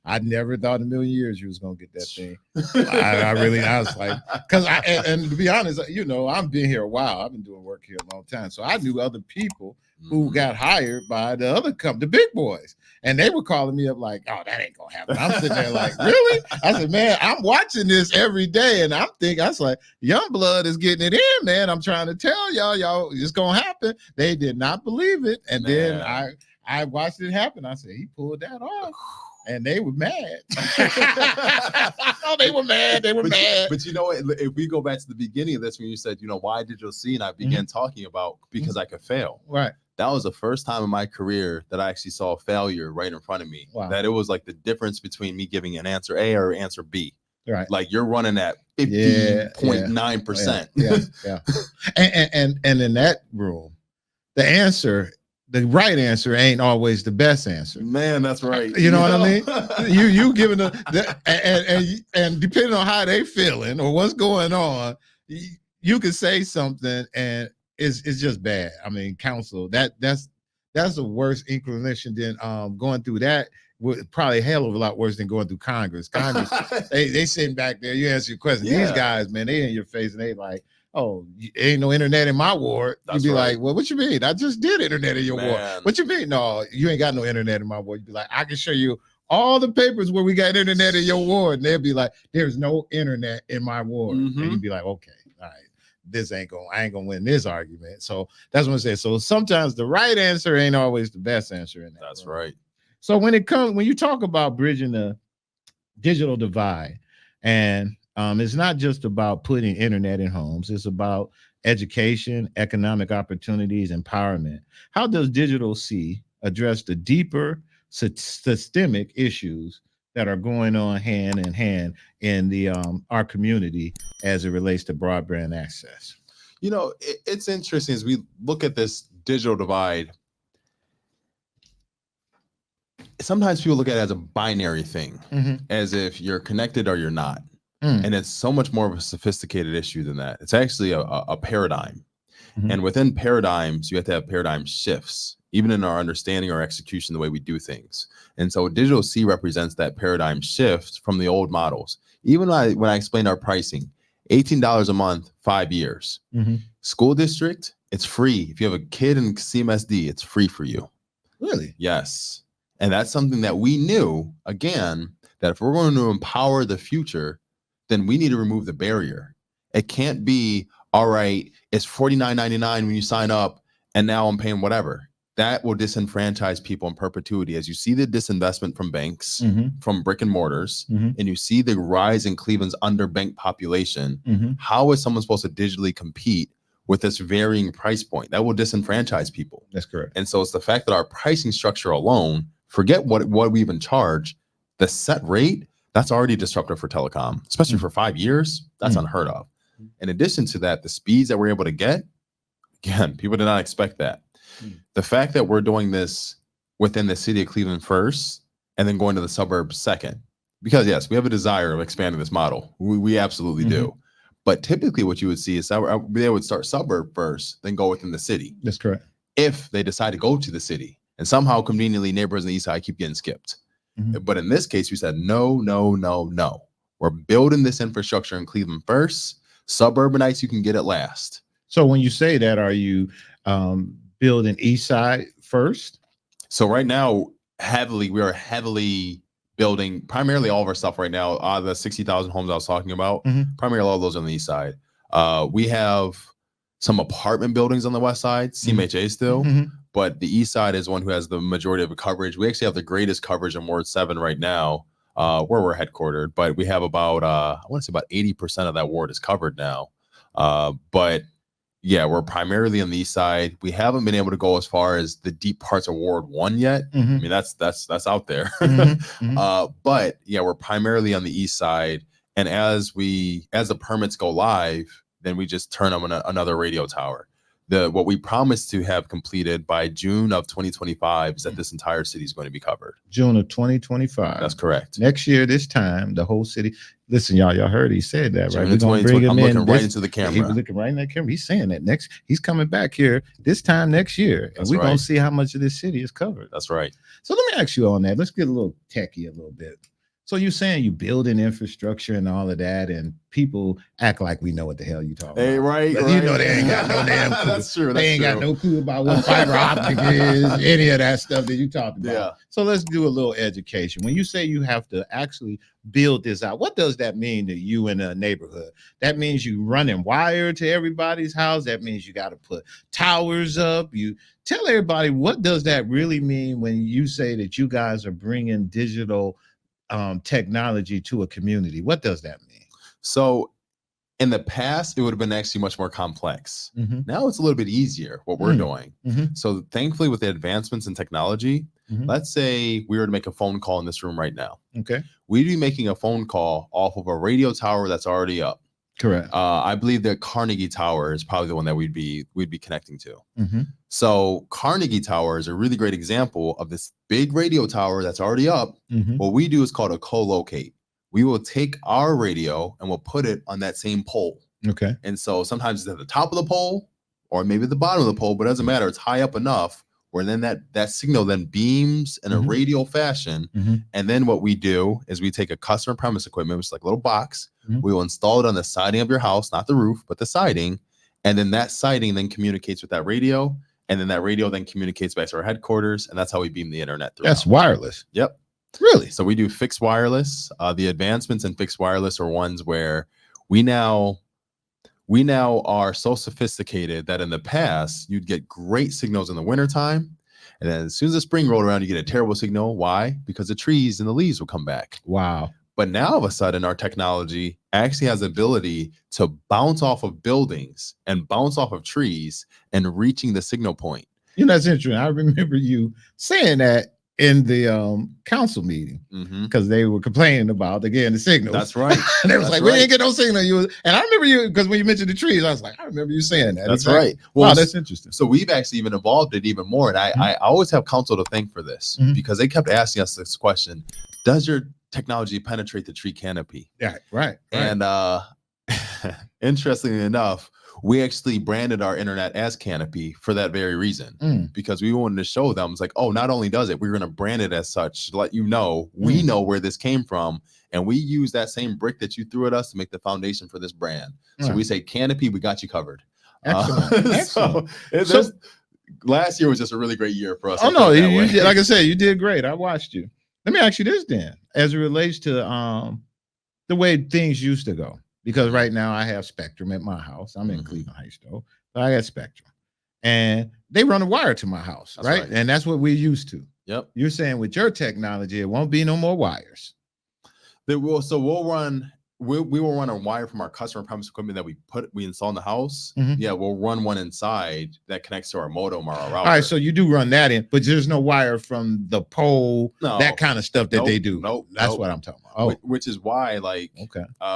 [SPEAKER 1] I never thought in a million years you was gonna get that thing. I was like, because and to be honest, I've been here a while. I've been doing work here a long time, so I knew other people who got hired by the other the big boys, and they were calling me up like, "Oh, that ain't gonna happen." I'm sitting there like, "Really?" I said, "Man, I'm watching this every day, and I was like, Youngblood is getting it in, man. I'm trying to tell y'all, it's gonna happen." They did not believe it, and then I watched it happen. I said, "He pulled that off." And they were mad. Oh, they were mad. They were mad.
[SPEAKER 2] But if we go back to the beginning of this, when you said, why DigitalC, and I began talking about because I could fail.
[SPEAKER 1] Right.
[SPEAKER 2] That was the first time in my career that I actually saw failure right in front of me.
[SPEAKER 1] Wow.
[SPEAKER 2] That it was like the difference between me giving an answer A or answer B.
[SPEAKER 1] Right.
[SPEAKER 2] Like you're running at 50.9%.
[SPEAKER 1] Yeah. And in that room, the right answer ain't always the best answer.
[SPEAKER 2] Man, that's right.
[SPEAKER 1] You know what I mean? You giving them and depending on how they feeling or what's going on, you can say something and it's just bad. I mean, counsel, that's the worst inclination than going through that. Probably a hell of a lot worse than going through Congress. they sitting back there, you answer your question. Yeah. These guys, man, they in your face and they like, "Oh, ain't no internet in my ward." You'd be like, "Well, what you mean? I just did internet in your ward." "What you mean?" "No, you ain't got no internet in my ward." You'd be like, "I can show you all the papers where we got internet in your ward." And they'd be like, "There's no internet in my ward." And you'd be like, "Okay, all right, I ain't gonna win this argument." So that's what I'm saying. So sometimes the right answer ain't always the best answer in that.
[SPEAKER 2] That's right.
[SPEAKER 1] So when you talk about bridging the digital divide, and it's not just about putting internet in homes, it's about education, economic opportunities, empowerment. How does DigitalC address the deeper systemic issues that are going on hand in hand in our community as it relates to broadband access?
[SPEAKER 2] It's interesting as we look at this digital divide. Sometimes people look at it as a binary thing, as if you're connected or you're not. And it's so much more of a sophisticated issue than that. It's actually a paradigm. And within paradigms, you have to have paradigm shifts, even in our understanding or execution, the way we do things. And so DigitalC represents that paradigm shift from the old models. Even when I explained our pricing, $18 a month, 5 years. School district, it's free. If you have a kid in CMSD, it's free for you.
[SPEAKER 1] Really?
[SPEAKER 2] Yes. And that's something that we knew, again, that if we're going to empower the future, then we need to remove the barrier. It can't be, all right, it's $49.99 when you sign up, and now I'm paying whatever. That will disenfranchise people in perpetuity. As you see the disinvestment from banks, from brick and mortars, and you see the rise in Cleveland's underbanked population, how is someone supposed to digitally compete with this varying price point? That will disenfranchise people.
[SPEAKER 1] That's correct.
[SPEAKER 2] And so it's the fact that our pricing structure alone, forget what we even charge, the set rate, that's already disruptive for telecom, especially for 5 years. That's unheard of. In addition to that, the speeds that we're able to get, again, people did not expect that. The fact that we're doing this within the city of Cleveland first and then going to the suburbs second, because yes, we have a desire of expanding this model. We absolutely do. But typically what you would see is that they would start suburb first, then go within the city.
[SPEAKER 1] That's correct.
[SPEAKER 2] If they decide to go to the city, and somehow conveniently neighborhoods on the east side keep getting skipped. But in this case, we said, no. We're building this infrastructure in Cleveland first. Suburbanites, you can get it last.
[SPEAKER 1] So when you say that, are you building east side first?
[SPEAKER 2] So right now, we are heavily building primarily all of our stuff right now. The 60,000 homes I was talking about, primarily all of those on the east side. We have some apartment buildings on the west side, CMHA still, but the east side is one who has the majority of the coverage. We actually have the greatest coverage in Ward 7 right now, where we're headquartered, but we have about, I want to say about 80% of that ward is covered now. But yeah, we're primarily on the east side. We haven't been able to go as far as the deep parts of Ward 1 yet. I mean, that's out there. But yeah, we're primarily on the east side. And as the permits go live, then we just turn on another radio tower. What we promised to have completed by June of 2025 is that this entire city is going to be covered.
[SPEAKER 1] June of 2025.
[SPEAKER 2] That's correct.
[SPEAKER 1] Next year, this time, the whole city. Listen, y'all heard he said that, right?
[SPEAKER 2] We're going to bring him I'm looking right into the camera.
[SPEAKER 1] He was looking right in that camera. He's saying that he's coming back here this time next year. And we're going to see how much of this city is covered.
[SPEAKER 2] That's right.
[SPEAKER 1] So let me ask you on that. Let's get a little techie a little bit. So you're saying you building infrastructure and all of that, and people act like we know what the hell you talking about.
[SPEAKER 2] Right.
[SPEAKER 1] You know they ain't got no damn clue.
[SPEAKER 2] That's true.
[SPEAKER 1] They ain't got no clue about what fiber optic is, any of that stuff that you talking about.
[SPEAKER 2] Yeah.
[SPEAKER 1] So let's do a little education. When you say you have to actually build this out, what does that mean to you in a neighborhood? That means you running wire to everybody's house. That means you got to put towers up. You tell everybody, what does that really mean when you say that you guys are bringing digital technology to a community? What does that mean?
[SPEAKER 2] So in the past, it would have been actually much more complex. Now it's a little bit easier what we're doing. So thankfully, with the advancements in technology, let's say we were to make a phone call in this room right now.
[SPEAKER 1] Okay.
[SPEAKER 2] We'd be making a phone call off of a radio tower that's already up.
[SPEAKER 1] Correct.
[SPEAKER 2] I believe that Carnegie Tower is probably the one that we'd be connecting to. So Carnegie Tower is a really great example of this big radio tower that's already up. What we do is called a co-locate. We will take our radio and we'll put it on that same pole.
[SPEAKER 1] Okay.
[SPEAKER 2] And so sometimes it's at the top of the pole or maybe at the bottom of the pole, but it doesn't matter. It's high up enough where then that signal then beams in a radio fashion. And then what we do is we take a customer premise equipment, which is like a little box. We will install it on the siding of your house, not the roof, but the siding. And then that siding then communicates with that radio. And then that radio then communicates back to our headquarters. And that's how we beam the internet through.
[SPEAKER 1] That's wireless.
[SPEAKER 2] Yep.
[SPEAKER 1] Really?
[SPEAKER 2] So we do fixed wireless. The advancements in fixed wireless are ones where we now are so sophisticated that in the past, you'd get great signals in the wintertime. And then as soon as the spring rolled around, you get a terrible signal. Why? Because the trees and the leaves will come back.
[SPEAKER 1] Wow.
[SPEAKER 2] But now all of a sudden, our technology actually has the ability to bounce off of buildings and bounce off of trees and reaching the signal point.
[SPEAKER 1] You know, that's interesting. I remember you saying that in the council meeting because they were complaining about, again, the signals.
[SPEAKER 2] That's right.
[SPEAKER 1] And they was like, we didn't get no signal. And I remember you, because when you mentioned the trees, I was like, I remember you saying that.
[SPEAKER 2] That's right. Well,
[SPEAKER 1] wow, that's interesting.
[SPEAKER 2] So we've actually even evolved it even more. And I always have council to thank for this because they kept asking us this question: does your technology penetrate the tree canopy?
[SPEAKER 1] Yeah, right.
[SPEAKER 2] And interestingly enough, we actually branded our internet as Canopy for that very reason, because we wanted to show them, it's like, oh, not only does it, we're going to brand it as such to let you know, we know where this came from. And we use that same brick that you threw at us to make the foundation for this brand. So we say, Canopy, we got you covered.
[SPEAKER 1] Excellent.
[SPEAKER 2] So last year was just a really great year for us.
[SPEAKER 1] Oh no, you did, like I said, you did great. I watched you. Let me ask you this then, as it relates to the way things used to go. Because right now I have Spectrum at my house. I'm in Cleveland Heights though, but I got Spectrum, and they run a wire to my house, right? And that's what we're used to.
[SPEAKER 2] Yep.
[SPEAKER 1] You're saying with your technology, it won't be no more wires.
[SPEAKER 2] We will run a wire from our customer premise equipment that we install in the house. Yeah, we'll run one inside that connects to our modem or our router.
[SPEAKER 1] All right, so you do run that in, but there's no wire from the pole, that kind of stuff that they do.
[SPEAKER 2] Nope.
[SPEAKER 1] That's what I'm talking about. Oh,
[SPEAKER 2] which is why,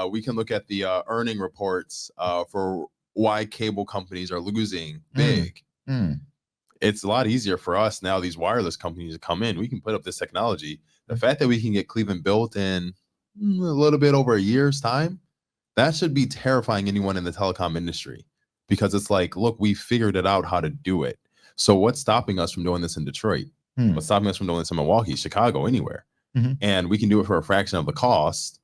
[SPEAKER 2] we can look at the earning reports for why cable companies are losing big. It's a lot easier for us now, these wireless companies to come in. We can put up this technology. The fact that we can get Cleveland built in a little bit over a year's time, that should be terrifying anyone in the telecom industry, because it's like, look, we figured it out how to do it. So what's stopping us from doing this in Detroit? What's stopping us from doing this in Milwaukee, Chicago, anywhere? And we can do it for a fraction of the cost,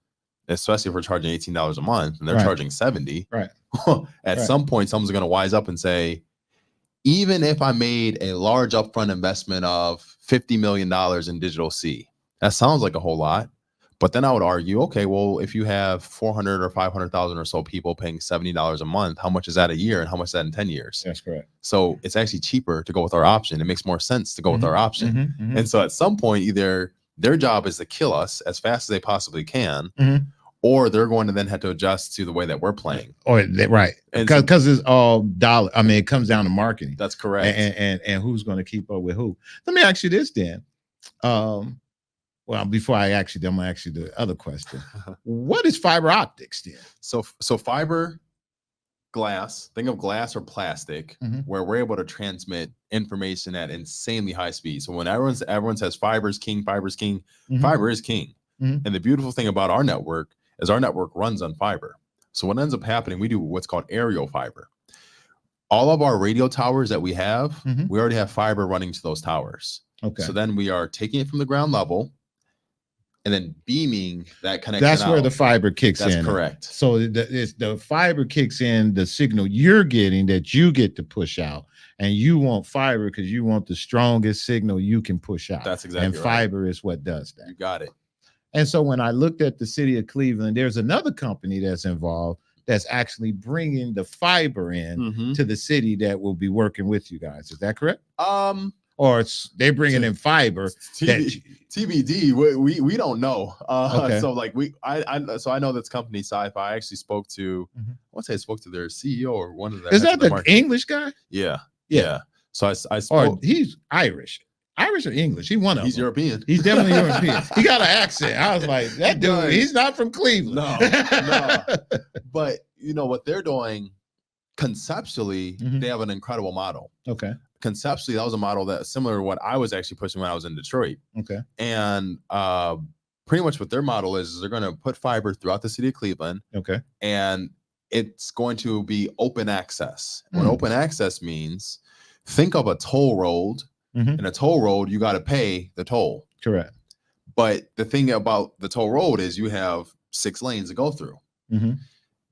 [SPEAKER 2] especially if we're charging $18 a month and they're charging $70.
[SPEAKER 1] Right.
[SPEAKER 2] At some point, someone's going to wise up and say, even if I made a large upfront investment of $50 million in DigitalC, that sounds like a whole lot. But then I would argue, okay, well, if you have 400 or 500,000 or so people paying $70 a month, how much is that a year and how much is that in 10 years?
[SPEAKER 1] That's correct.
[SPEAKER 2] So it's actually cheaper to go with our option. It makes more sense to go with our option. And so at some point, either their job is to kill us as fast as they possibly can, or they're going to then have to adjust to the way that we're playing.
[SPEAKER 1] Right. Because it's all dollar. I mean, it comes down to marketing.
[SPEAKER 2] That's correct.
[SPEAKER 1] And who's going to keep up with who. Let me ask you this then. Well, before I ask you, I'm going to ask you the other question. What is fiber optics then? So
[SPEAKER 2] fiber glass, think of glass or plastic, where we're able to transmit information at insanely high speed. So when everyone says fiber's king, fiber is king. And the beautiful thing about our network is our network runs on fiber. So what ends up happening, we do what's called aerial fiber. All of our radio towers that we have, we already have fiber running to those towers. Okay. So then we are taking it from the ground level and then beaming that connection.
[SPEAKER 1] That's where the fiber kicks in.
[SPEAKER 2] That's correct.
[SPEAKER 1] So the fiber kicks in the signal you're getting that you get to push out, and you want fiber because you want the strongest signal you can push out.
[SPEAKER 2] That's exactly right.
[SPEAKER 1] And fiber is what does that.
[SPEAKER 2] You got it.
[SPEAKER 1] And so when I looked at the city of Cleveland, there's another company that's involved that's actually bringing the fiber in to the city that will be working with you guys. Is that correct? Or they're bringing in fiber.
[SPEAKER 2] TBD. We don't know. Okay. So like I know this company Sci-Fi. I actually spoke to. I want to say I spoke to their CEO or one of their.
[SPEAKER 1] Is that the English guy?
[SPEAKER 2] Yeah. So I spoke.
[SPEAKER 1] Or he's Irish. Irish or English? He's
[SPEAKER 2] European.
[SPEAKER 1] He's definitely European. He got an accent. I was like, that dude, he's not from Cleveland.
[SPEAKER 2] No. But you know what they're doing conceptually, they have an incredible model.
[SPEAKER 1] Okay.
[SPEAKER 2] Conceptually, that was a model that's similar to what I was actually pushing when I was in Detroit.
[SPEAKER 1] Okay.
[SPEAKER 2] And pretty much what their model is they're going to put fiber throughout the city of Cleveland.
[SPEAKER 1] Okay.
[SPEAKER 2] And it's going to be open access. What open access means, think of a toll road. In a toll road, you got to pay the toll.
[SPEAKER 1] Correct.
[SPEAKER 2] But the thing about the toll road is you have 6 lanes to go through.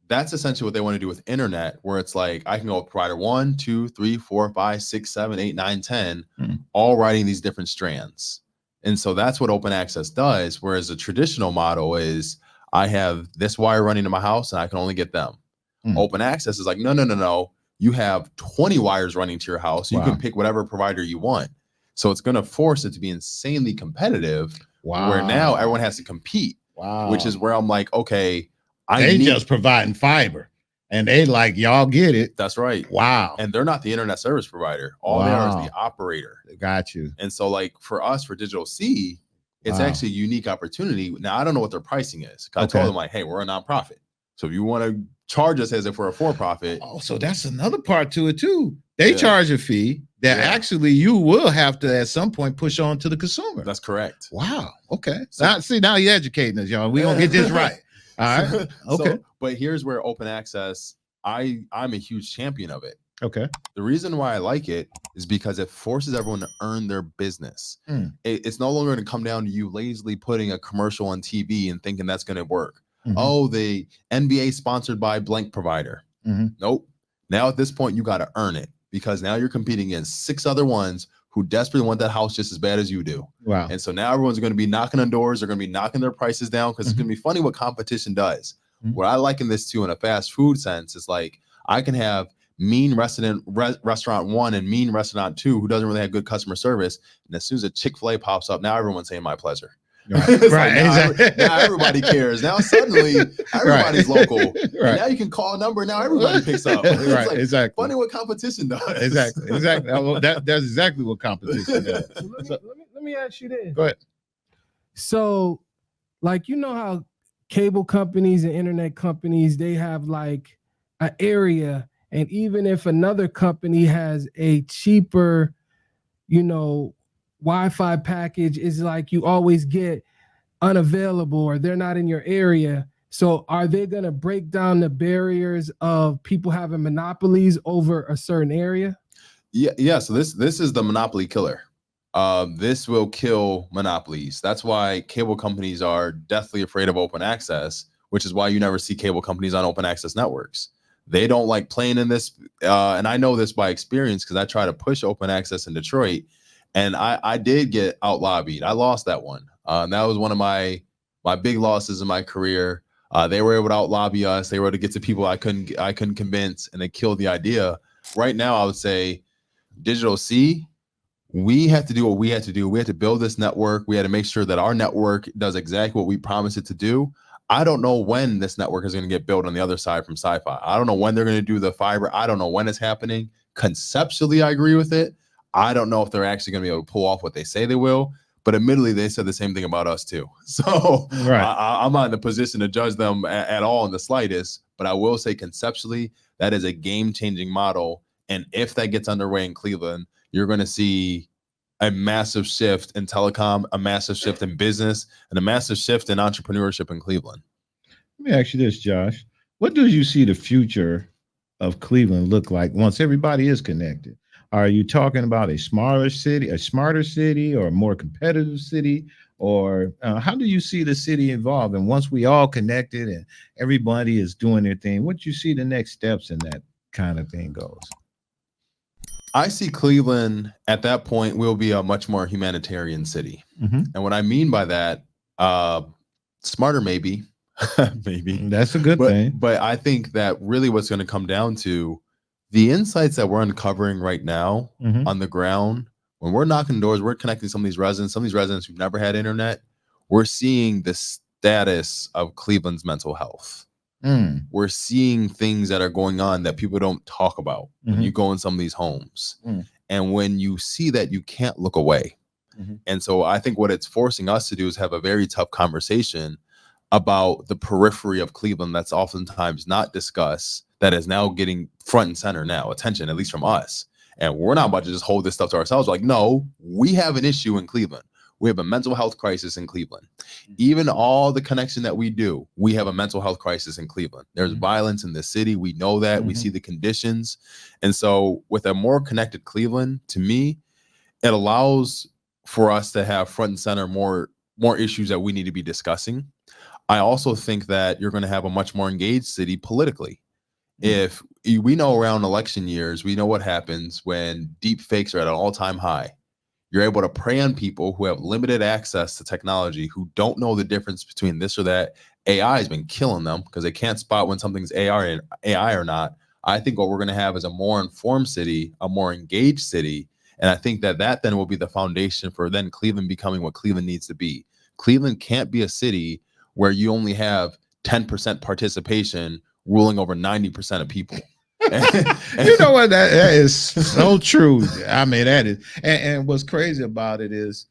[SPEAKER 2] That's essentially what they want to do with internet, where it's like I can go with provider 1, 2, 3, 4, 5, 6, 7, 8, 9, 10, all riding these different strands. And so that's what open access does. Whereas the traditional model is I have this wire running to my house and I can only get them. Open access is like, no. You have 20 wires running to your house. You can pick whatever provider you want. So it's going to force it to be insanely competitive. Where now everyone has to compete. Which is where I'm like, okay,
[SPEAKER 1] they just providing fiber, and they like y'all get it.
[SPEAKER 2] That's right.
[SPEAKER 1] Wow.
[SPEAKER 2] And they're not the internet service provider. All they are is the operator.
[SPEAKER 1] Got you.
[SPEAKER 2] And so like for us, for DigitalC, it's actually a unique opportunity. Now I don't know what their pricing is. I told them like, hey, we're a nonprofit. So if you want to charge us as if we're a for-profit.
[SPEAKER 1] Oh, so that's another part to it too. They charge a fee that actually you will have to at some point push on to the consumer.
[SPEAKER 2] That's correct.
[SPEAKER 1] Wow. Okay. So now you're educating us, y'all. We're gonna get this right. All right. Okay.
[SPEAKER 2] So, but here's where open access, I'm a huge champion of it.
[SPEAKER 1] Okay.
[SPEAKER 2] The reason why I like it is because it forces everyone to earn their business. It's no longer going to come down to you lazily putting a commercial on TV and thinking that's going to work. Oh, the NBA sponsored by blank provider. Nope. Now at this point, you got to earn it. because now you're competing against 6 other ones who desperately want that house just as bad as you do.
[SPEAKER 1] Wow.
[SPEAKER 2] And so now everyone's going to be knocking on doors. They're going to be knocking their prices down because it's going to be funny what competition does. What I liken this to in a fast food sense is like I can have mean restaurant 1 and mean restaurant 2 who doesn't really have good customer service. And as soon as a Chick-fil-A pops up, now everyone's saying my pleasure.
[SPEAKER 1] Right.
[SPEAKER 2] Like now everybody cares. Now suddenly everybody's local. And now you can call a number and now everybody picks up.
[SPEAKER 1] Right.
[SPEAKER 2] Like,
[SPEAKER 1] exactly.
[SPEAKER 2] funny what competition does.
[SPEAKER 1] Exactly. That's exactly what competition does.
[SPEAKER 4] Let me ask you this.
[SPEAKER 1] Go ahead.
[SPEAKER 4] So, like, you know how cable companies and internet companies, they have like an area, and even if another company has a cheaper, Wi-Fi package, is like you always get unavailable or they're not in your area. So are they going to break down the barriers of people having monopolies over a certain area?
[SPEAKER 2] Yeah. So this is the monopoly killer. This will kill monopolies. That's why cable companies are deathly afraid of open access, which is why you never see cable companies on open access networks. They don't like playing in this. And I know this by experience because I try to push open access in Detroit. And I did get out lobbied. I lost that one. And that was one of my big losses in my career. They were able to out lobby us. They were able to get to people I couldn't convince, and they killed the idea. Right now, I would say DigitalC, we had to do what we had to do. We had to build this network. We had to make sure that our network does exactly what we promised it to do. I don't know when this network is going to get built on the other side from Sci-Fi. I don't know when they're going to do the fiber. I don't know when it's happening. Conceptually, I agree with it. I don't know if they're actually going to be able to pull off what they say they will. But admittedly, they said the same thing about us too. So I'm not in a position to judge them at all in the slightest. But I will say conceptually, that is a game-changing model. And if that gets underway in Cleveland, you're going to see a massive shift in telecom, a massive shift in business, and a massive shift in entrepreneurship in Cleveland.
[SPEAKER 1] Let me ask you this, Josh. What do you see the future of Cleveland look like once everybody is connected? Are you talking about a smarter city, or a more competitive city? Or how do you see the city evolving once we all connected and everybody is doing their thing? What do you see the next steps in that kind of thing goes?
[SPEAKER 2] I see Cleveland at that point will be a much more humanitarian city. And what I mean by that, smarter maybe. Maybe.
[SPEAKER 1] That's a good thing.
[SPEAKER 2] But I think that really what's going to come down to the insights that we're uncovering right now on the ground, when we're knocking doors, we're connecting some of these residents who've never had internet. We're seeing the status of Cleveland's mental health. We're seeing things that are going on that people don't talk about when you go in some of these homes. And when you see that, you can't look away. And so I think what it's forcing us to do is have a very tough conversation about the periphery of Cleveland that's oftentimes not discussed, that is now getting front and center now, attention, at least from us. And we're not about to just hold this stuff to ourselves. Like, no, we have an issue in Cleveland. We have a mental health crisis in Cleveland. Even all the connection that we do, we have a mental health crisis in Cleveland. There's violence in the city. We know that. We see the conditions. And so with a more connected Cleveland, to me, it allows for us to have front and center more issues that we need to be discussing. I also think that you're going to have a much more engaged city politically. If we know around election years, we know what happens when deep fakes are at an all-time high. You're able to prey on people who have limited access to technology, who don't know the difference between this or that. AI has been killing them because they can't spot when something's AI or not. I think what we're going to have is a more informed city, a more engaged city. And I think that then will be the foundation for then Cleveland becoming what Cleveland needs to be. Cleveland can't be a city where you only have 10% participation ruling over 90% of people.
[SPEAKER 1] You know what? That is so true. I mean, that is, and what's crazy about it is,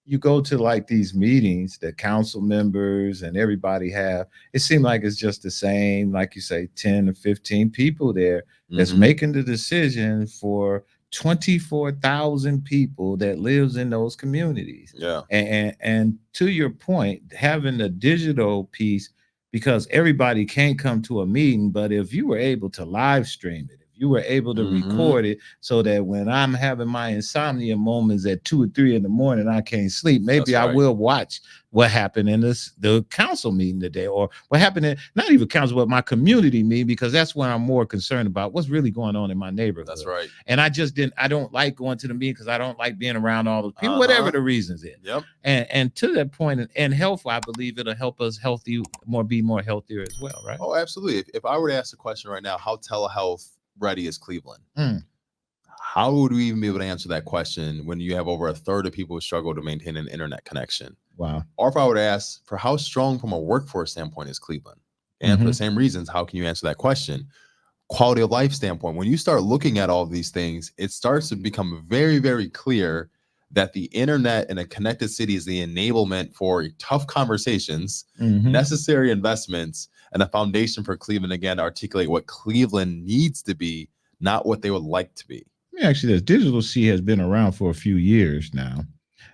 [SPEAKER 1] you go to like these meetings that council members and everybody have. It seems like it's just the same, like you say, 10 or 15 people there that's making the decision for 24,000 people that lives in those communities.
[SPEAKER 2] Yeah.
[SPEAKER 1] And to your point, having the digital piece, because everybody can't come to a meeting, but if you were able to live stream it, if You were able to record it so that when I'm having my insomnia moments at 2 or 3 in the morning, I can't sleep. Maybe I will watch what happened in the council meeting today, or what happened in not even council, but my community meeting, because that's what I'm more concerned about. What's really going on in my neighborhood?
[SPEAKER 2] That's right.
[SPEAKER 1] And I don't like going to the meeting because I don't like being around all those people, whatever the reasons is.
[SPEAKER 2] Yep.
[SPEAKER 1] And to that point, and health, I believe it'll help us be more healthier as well, right?
[SPEAKER 2] Oh, absolutely. If I were to ask the question right now, how telehealth ready is Cleveland? How would we even be able to answer that question when you have over a third of people who struggle to maintain an internet connection?
[SPEAKER 1] Wow.
[SPEAKER 2] Or if I were to ask for how strong from a workforce standpoint is Cleveland? And for the same reasons, how can you answer that question? Quality of life standpoint, when you start looking at all of these things, it starts to become very, very clear that the internet in a connected city is the enablement for tough conversations, necessary investments, and a foundation for Cleveland, again, to articulate what Cleveland needs to be, not what they would like to be.
[SPEAKER 1] Actually, this DigitalC has been around for a few years now,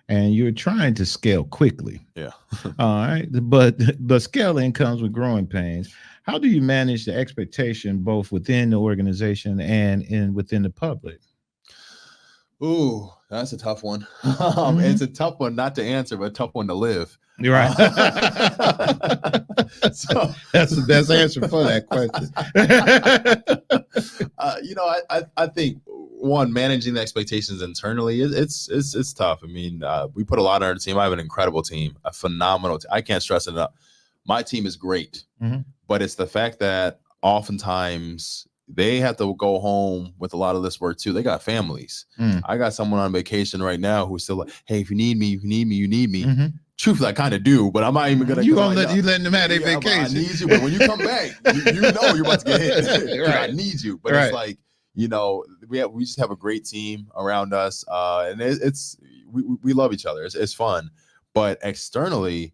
[SPEAKER 1] and you're trying to scale quickly.
[SPEAKER 2] Yeah.
[SPEAKER 1] All right. But scaling comes with growing pains. How do you manage the expectation both within the organization and within the public?
[SPEAKER 2] Ooh, that's a tough one. It's a tough one not to answer, but a tough one to live.
[SPEAKER 1] You're right. So that's the best answer for that question.
[SPEAKER 2] I think one, managing the expectations internally, it's tough. I mean, we put a lot on our team. I have an incredible team, a phenomenal team. I can't stress it enough. My team is great, but it's the fact that oftentimes they have to go home with a lot of this work too. They got families. I got someone on vacation right now who's still like, hey, if you need me, you need me. Truthfully, I kind of do, but I'm not even gonna.
[SPEAKER 1] You letting them have their vacation.
[SPEAKER 2] I need you, but when you come back, you know you're about to get hit. Right. I need you, but it's like, we just have a great team around us, and we love each other. It's fun, but externally,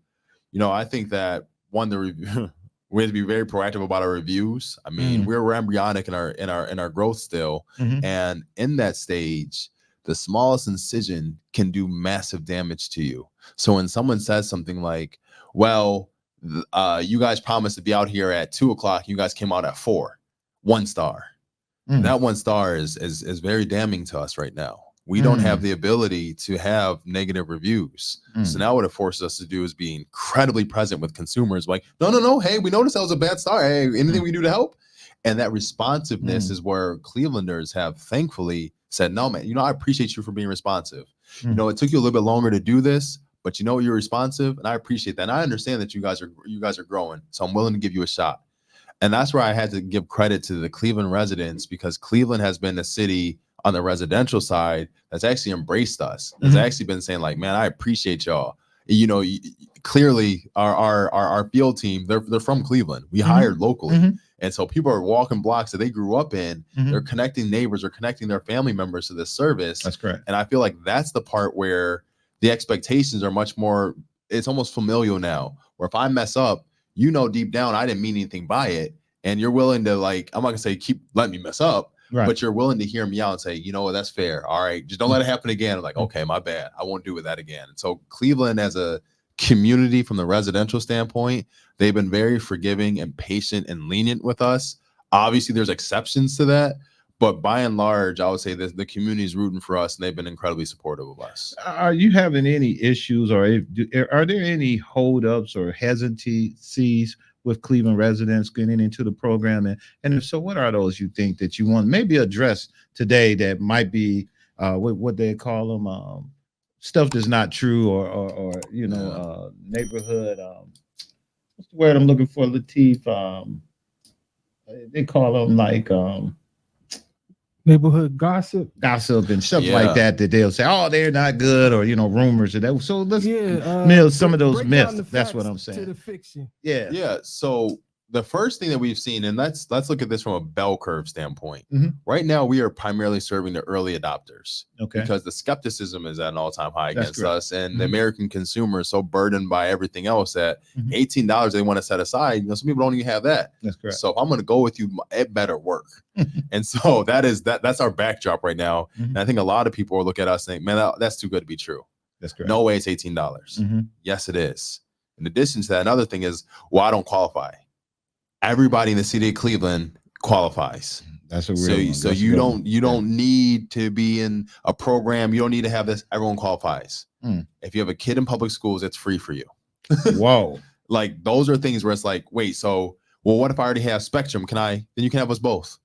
[SPEAKER 2] I think that we have to be very proactive about our reviews. I mean, we're embryonic in our growth still, and in that stage, the smallest incision can do massive damage to you. So when someone says something like, well, you guys promised to be out here at 2:00, you guys came out at 4, 1 star. That 1 star is very damning to us right now. We don't have the ability to have negative reviews. So now what it forces us to do is be incredibly present with consumers. Like, no. Hey, we noticed that was a bad star. Hey, anything we do to help? And that responsiveness is where Clevelanders have thankfully said, no, man, I appreciate you for being responsive. It took you a little bit longer to do this, but you're responsive, and I appreciate that. And I understand that you guys are growing, so I'm willing to give you a shot. And that's where I had to give credit to the Cleveland residents, because Cleveland has been a city on the residential side that's actually embraced us. That's actually been saying like, man, I appreciate y'all. Clearly our field team, they're from Cleveland. We hired locally. And so people are walking blocks that they grew up in. They're connecting neighbors or connecting their family members to this service.
[SPEAKER 1] That's correct.
[SPEAKER 2] And I feel like that's the part where the expectations are much more, it's almost familial now, where if I mess up, deep down, I didn't mean anything by it. And you're willing to, like, I'm not gonna say keep letting me mess up, but you're willing to hear me out and say, that's fair. All right, just don't let it happen again. I'm like, okay, my bad. I won't do that again. And so Cleveland as a community from the residential standpoint, they've been very forgiving and patient and lenient with us. Obviously, there's exceptions to that, but by and large, I would say that the community is rooting for us, and they've been incredibly supportive of us.
[SPEAKER 1] Are you having any issues, or are there any holdups or hesitancies with Cleveland residents getting into the program? And if so, what are those you think that you want maybe address today that might be what they call them, stuff that's not true, or neighborhood, what's the word I'm looking for, Lateef? They call them like
[SPEAKER 4] neighborhood gossip
[SPEAKER 1] and stuff like that they'll say, oh, they're not good, or rumors of that. So let's some of those myths. That's what I'm saying.
[SPEAKER 4] To the fiction.
[SPEAKER 2] Yeah. So the first thing that we've seen, and let's look at this from a bell curve standpoint. Right now, we are primarily serving the early adopters, because the skepticism is at an all-time high against us, and the American consumer is so burdened by everything else that $18 they want to set aside. Some people don't even have that.
[SPEAKER 1] That's correct.
[SPEAKER 2] So if I'm going to go with you, it better work. And so that's our backdrop right now. And I think a lot of people will look at us and think, man, that's too good to be true.
[SPEAKER 1] That's correct.
[SPEAKER 2] No way it's $18. Yes, it is. In addition to that, another thing is, well, I don't qualify. Everybody in the city of Cleveland qualifies.
[SPEAKER 1] That's a real one.
[SPEAKER 2] So you don't need to be in a program. You don't need to have this. Everyone qualifies. If you have a kid in public schools, it's free for you.
[SPEAKER 1] Whoa.
[SPEAKER 2] Like those are things where it's like, wait, so well, what if I already have Spectrum? Then you can have us both.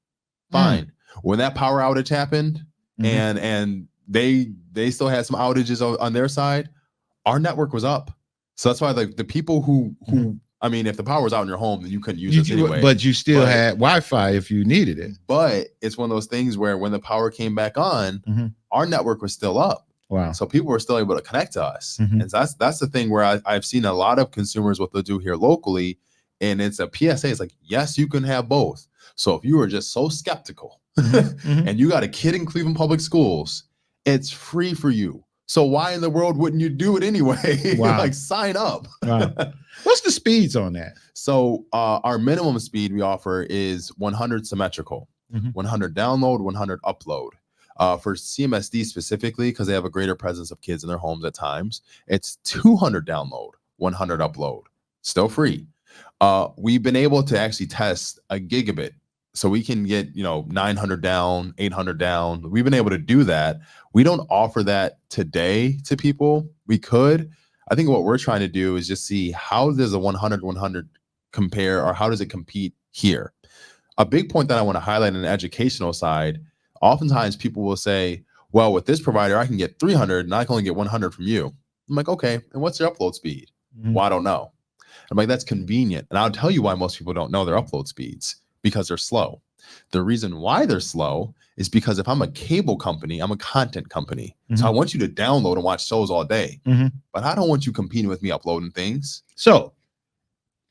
[SPEAKER 2] Fine. When that power outage happened and they still had some outages on their side, our network was up. So that's why the people who I mean, if the power was out in your home, then you couldn't use us anyway.
[SPEAKER 1] But you still had Wi-Fi if you needed it.
[SPEAKER 2] But it's one of those things where when the power came back on, our network was still up.
[SPEAKER 1] Wow.
[SPEAKER 2] So people were still able to connect to us. And so that's the thing where I've seen a lot of consumers what they'll do here locally. And it's a PSA. It's like, yes, you can have both. So if you are just so skeptical and you got a kid in Cleveland Public Schools, it's free for you. So why in the world wouldn't you do it anyway?
[SPEAKER 1] Wow.
[SPEAKER 2] Like sign up.
[SPEAKER 1] Wow. What's the speeds on that?
[SPEAKER 2] So our minimum speed we offer is 100 symmetrical, 100 download, 100 upload. For CMSD specifically, because they have a greater presence of kids in their homes at times, it's 200 download, 100 upload, still free. We've been able to actually test a gigabit. So we can get, 900 down, 800 down. We've been able to do that. We don't offer that today to people. We could. I think what we're trying to do is just see how does a 100 compare, or how does it compete here? A big point that I want to highlight on the educational side, oftentimes people will say, well, with this provider, I can get 300 and I can only get 100 from you. I'm like, okay, and what's your upload speed? Well, I don't know. I'm like, that's convenient. And I'll tell you why most people don't know their upload speeds. Because they're slow. The reason why they're slow is because if I'm a cable company, I'm a content company. So I want you to download and watch shows all day. But I don't want you competing with me uploading things.
[SPEAKER 1] So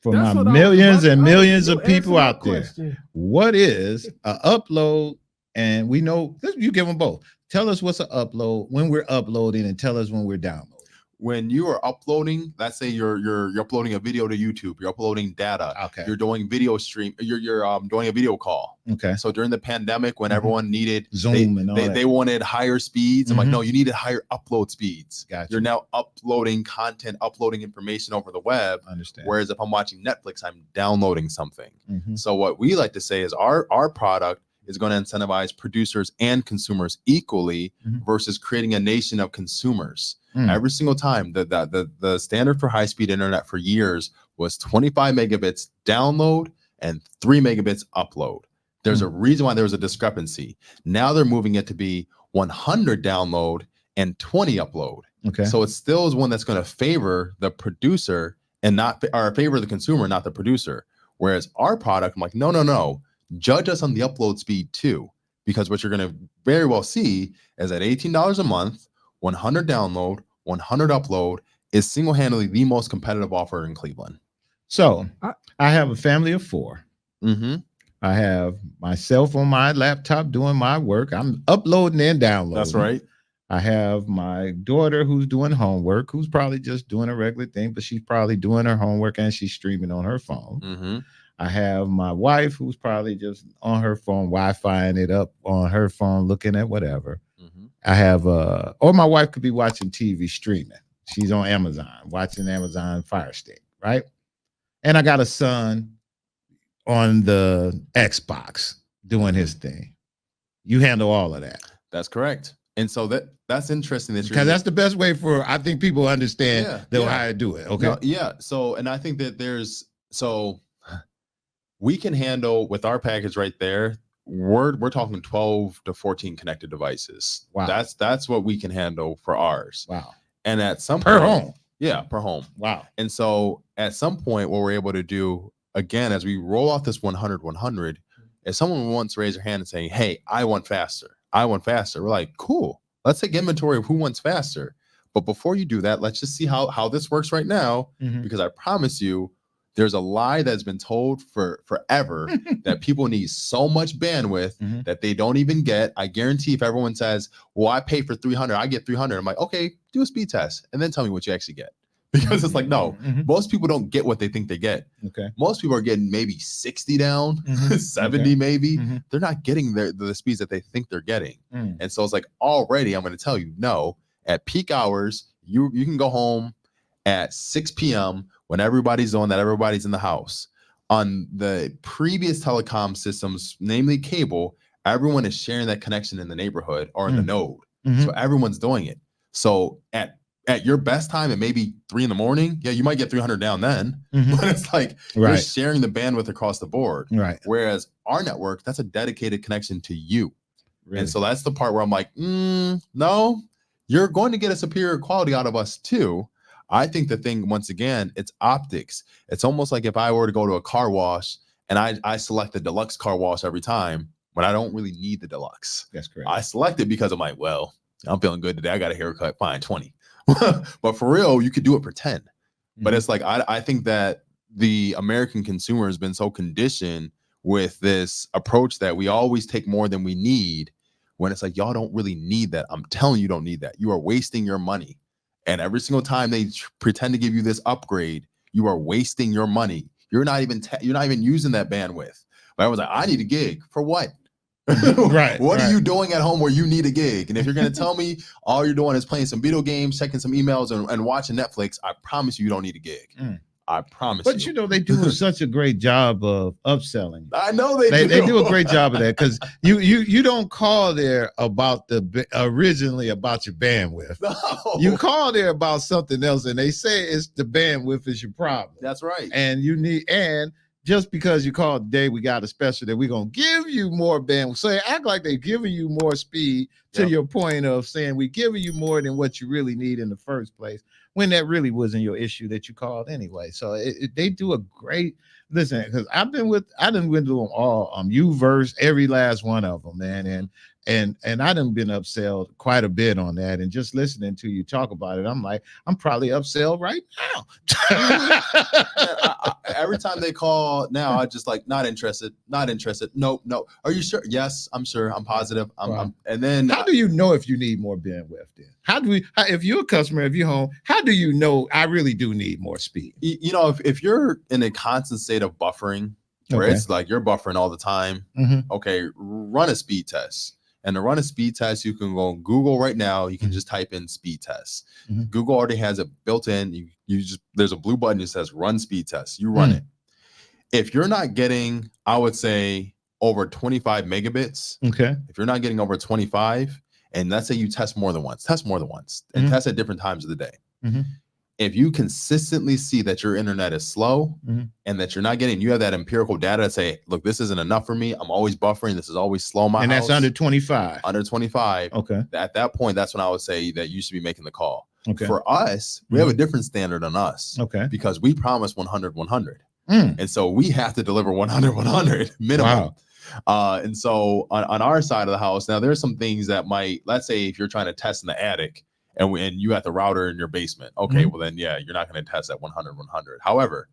[SPEAKER 1] for my millions and millions of people out there, what is an upload? And we know, you give them both. Tell us what's an upload when we're uploading, and tell us when we're downloading.
[SPEAKER 2] When you are uploading, let's say you're uploading a video to YouTube, you're uploading data, you're doing video stream, you're doing a video call. Okay. So during the pandemic, when everyone needed Zoom and all that, they wanted higher speeds. I'm like, no, you needed higher upload speeds. Gotcha. You're now uploading content, uploading information over the web. I understand. Whereas if I'm watching Netflix, I'm downloading something. So what we like to say is our product is going to incentivize producers and consumers equally versus creating a nation of consumers. Every single time. The standard for high-speed internet for years was 25 megabits download and 3 megabits upload. There's a reason why there was a discrepancy. Now they're moving it to be 100 download and 20 upload. Okay. So it still is one that's going to favor the producer and not, or favor the consumer, not the producer. Whereas our product, I'm like, no. Judge us on the upload speed too, because what you're going to very well see is at $18 a month, 100 download, 100 upload is single-handedly the most competitive offer in Cleveland.
[SPEAKER 1] So I have a family of 4. I have myself on my laptop doing my work. I'm uploading and downloading.
[SPEAKER 2] That's right.
[SPEAKER 1] I have my daughter who's doing homework, who's probably just doing a regular thing, but she's probably doing her homework and she's streaming on her phone. I have my wife who's probably just on her phone, Wi-Fiing it up on her phone, looking at whatever. I have, or my wife could be watching TV streaming. She's on Amazon, watching Amazon Fire Stick, right? And I got a son on the Xbox doing his thing. You handle all of that.
[SPEAKER 2] That's correct. And so that's interesting.
[SPEAKER 1] Because that's the best way for, I think people understand how to do it. Okay.
[SPEAKER 2] No, so, and I think that we can handle with our package right there. We're talking 12 to 14 connected devices. Wow. That's what we can handle for ours.
[SPEAKER 1] Wow.
[SPEAKER 2] And at some
[SPEAKER 1] per
[SPEAKER 2] point,
[SPEAKER 1] home.
[SPEAKER 2] Yeah, per home.
[SPEAKER 1] Wow.
[SPEAKER 2] And so at some point, what we're able to do, again, as we roll out this 100, if someone wants to raise their hand and say, hey, I want faster. We're like, cool. Let's take inventory of who wants faster. But before you do that, let's just see how this works right now, because I promise you, there's a lie that's been told for forever that people need so much bandwidth that they don't even get. I guarantee if everyone says, well, I pay for 300, I get 300. I'm like, okay, do a speed test and then tell me what you actually get. Because it's like, no, most people don't get what they think they get. Okay. Most people are getting maybe 60 down, 70 maybe. They're not getting the speeds that they think they're getting. And so it's like, already, I'm going to tell you, no, at peak hours, you can go home at 6 p.m. when everybody's on, that everybody's in the house. on the previous telecom systems, namely cable, everyone is sharing that connection in the neighborhood or in the node. So everyone's doing it. So at your best time, it may be 3 a.m. Yeah, you might get 300 down then, but it's like you're sharing the bandwidth across the board.
[SPEAKER 1] Right.
[SPEAKER 2] Whereas our network, that's a dedicated connection to you.
[SPEAKER 1] Really?
[SPEAKER 2] And so that's the part where I'm like, no, you're going to get a superior quality out of us too. I think the thing, once again, it's optics. It's almost like if I were to go to a car wash and I select the deluxe car wash every time when I don't really need the deluxe.
[SPEAKER 1] That's correct.
[SPEAKER 2] I select it because I'm like, well, I'm feeling good today. I got a haircut, fine, 20. But for real, you could do it for 10. But it's like, I think that the American consumer has been so conditioned with this approach that we always take more than we need, when it's like, y'all don't really need that. I'm telling you don't need that. You are wasting your money. And every single time they pretend to give you this upgrade, you are wasting your money. You're not even using that bandwidth. But I was like, I need a gig for what?
[SPEAKER 1] Right.
[SPEAKER 2] What are you doing at home where you need a gig? And if you're going to tell me all you're doing is playing some video games, checking some emails, and watching Netflix, I promise you don't need a gig. I promise you.
[SPEAKER 1] But you know, they do such a great job of upselling.
[SPEAKER 2] I know they do.
[SPEAKER 1] They do a great job of that, because you don't call there about originally about your bandwidth.
[SPEAKER 2] No.
[SPEAKER 1] You call there about something else, and they say it's the bandwidth is your problem.
[SPEAKER 2] That's right.
[SPEAKER 1] And just because you call today, we got a special that we're going to give you more bandwidth. So they act like they're giving you more speed, to your point of saying we're giving you more than what you really need in the first place, when that really wasn't your issue that you called anyway. So they do a great, listen, because I done went through them all, Uverse, every last one of them, man. And I done been upselled quite a bit on that. And just listening to you talk about it, I'm like, I'm probably upselled right now.
[SPEAKER 2] Every time they call now, I just like, not interested. No. Are you sure? Yes, I'm sure. I'm positive. And then
[SPEAKER 1] how do you know if you need more bandwidth then? If you're a customer, if you're home, how do you know I really do need more speed?
[SPEAKER 2] You know, if you're in a constant state of buffering, where it's like you're buffering all the time, okay, run a speed test. And to run a speed test, you can go on Google right now. You can just type in speed test. Google already has it built in. There's a blue button that says run speed test. You run it. If you're not getting, I would say, over 25 megabits.
[SPEAKER 1] Okay.
[SPEAKER 2] If you're not getting over 25, and let's say you test more than once, and test at different times of the day. If you consistently see that your internet is slow and that you're not getting, you have that empirical data to say, look, this isn't enough for me. I'm always buffering. This is always slow.
[SPEAKER 1] And that's under 25.
[SPEAKER 2] Under 25.
[SPEAKER 1] Okay.
[SPEAKER 2] At that point, that's when I would say that you should be making the call.
[SPEAKER 1] Okay.
[SPEAKER 2] For us, we have a different standard on us.
[SPEAKER 1] Okay.
[SPEAKER 2] Because we promise 100. And so we have to deliver 100 minimum.
[SPEAKER 1] Wow.
[SPEAKER 2] And so on our side of the house, now there's some things that might, let's say if you're trying to test in the attic, and you have the router in your basement. Okay, well then, yeah, you're not going to test at 100. However,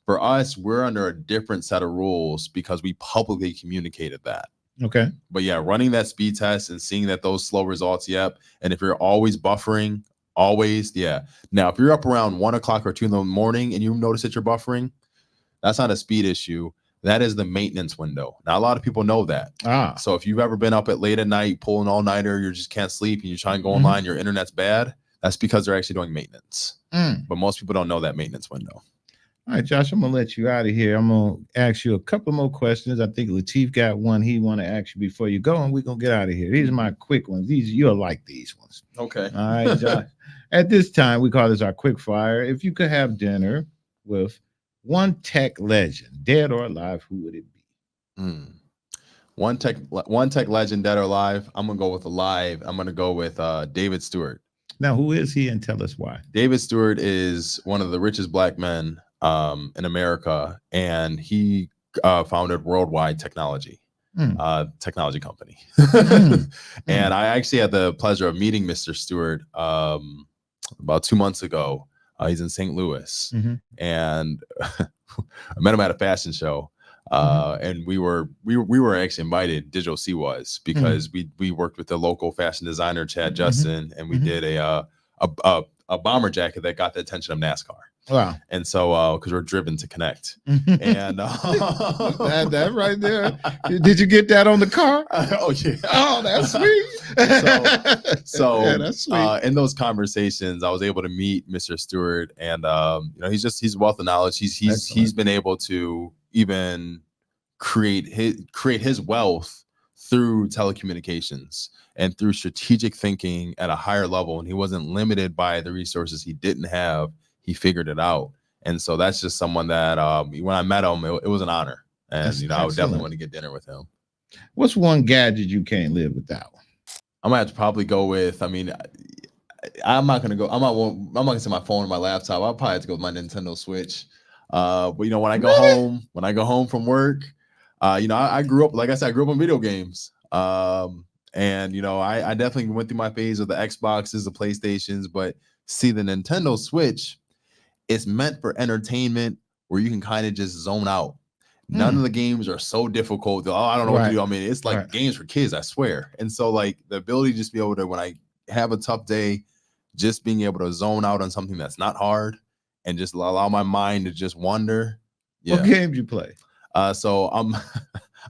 [SPEAKER 2] for us, we're under a different set of rules because we publicly communicated that.
[SPEAKER 1] Okay.
[SPEAKER 2] But yeah, running that speed test and seeing that those slow results, yep. And if you're always buffering, always, yeah. Now, if you're up around 1 o'clock or 2 in the morning and you notice that you're buffering, that's not a speed issue. That is the maintenance window. Now, a lot of people know that. So if you've ever been up at late at night, pulling all-nighter, you just can't sleep, and you try and go online, your internet's bad, that's because they're actually doing maintenance. But most people don't know that maintenance window.
[SPEAKER 1] All right, Josh, I'm going to let you out of here. I'm going to ask you a couple more questions. I think Lateef got one he want to ask you before you go, and we're going to get out of here. These are my quick ones. You'll like these ones.
[SPEAKER 2] Okay.
[SPEAKER 1] All right, Josh. At this time, we call this our quick fire. If you could have dinner with one tech legend, dead or alive, who would it be?
[SPEAKER 2] One tech legend, dead or alive. I'm gonna go with alive. I'm gonna go with David Stewart.
[SPEAKER 1] Now, who is he, and tell us why?
[SPEAKER 2] David Stewart is one of the richest black men in America, and he founded Worldwide Technology company. And I actually had the pleasure of meeting Mr. Stewart about 2 months ago. He's in St. Louis, and I met him at a fashion show, and we were actually invited. DigitalC was, because we worked with the local fashion designer Chad Justin, and we did a bomber jacket that got the attention of NASCAR. Wow. And so, because we're driven to connect. And
[SPEAKER 1] that right there. Did you get that on the car?
[SPEAKER 2] Oh, yeah.
[SPEAKER 1] Oh, that's sweet.
[SPEAKER 2] Yeah, that's sweet. In those conversations, I was able to meet Mr. Stewart, and he's a wealth of knowledge. He's been able to even create his wealth through telecommunications and through strategic thinking at a higher level. And he wasn't limited by the resources he didn't have. He figured it out. And so that's just someone that when I met him, it was an honor. And, I would definitely want to get dinner with him.
[SPEAKER 1] What's one gadget you can't live without?
[SPEAKER 2] I'm going to have to probably go with, I'm not going to say my phone or my laptop. I'll probably have to go with my Nintendo Switch. But when I go home from work, I grew up, like I said, I grew up on video games. And, I definitely went through my phase of the Xboxes, the PlayStations, but see, the Nintendo Switch, it's meant for entertainment where you can kind of just zone out. None of the games are so difficult. I don't know what to do. It's like games for kids, I swear. And so like the ability to just be able to, when I have a tough day, just being able to zone out on something that's not hard and just allow my mind to just wander.
[SPEAKER 1] Yeah. What games you play?
[SPEAKER 2] So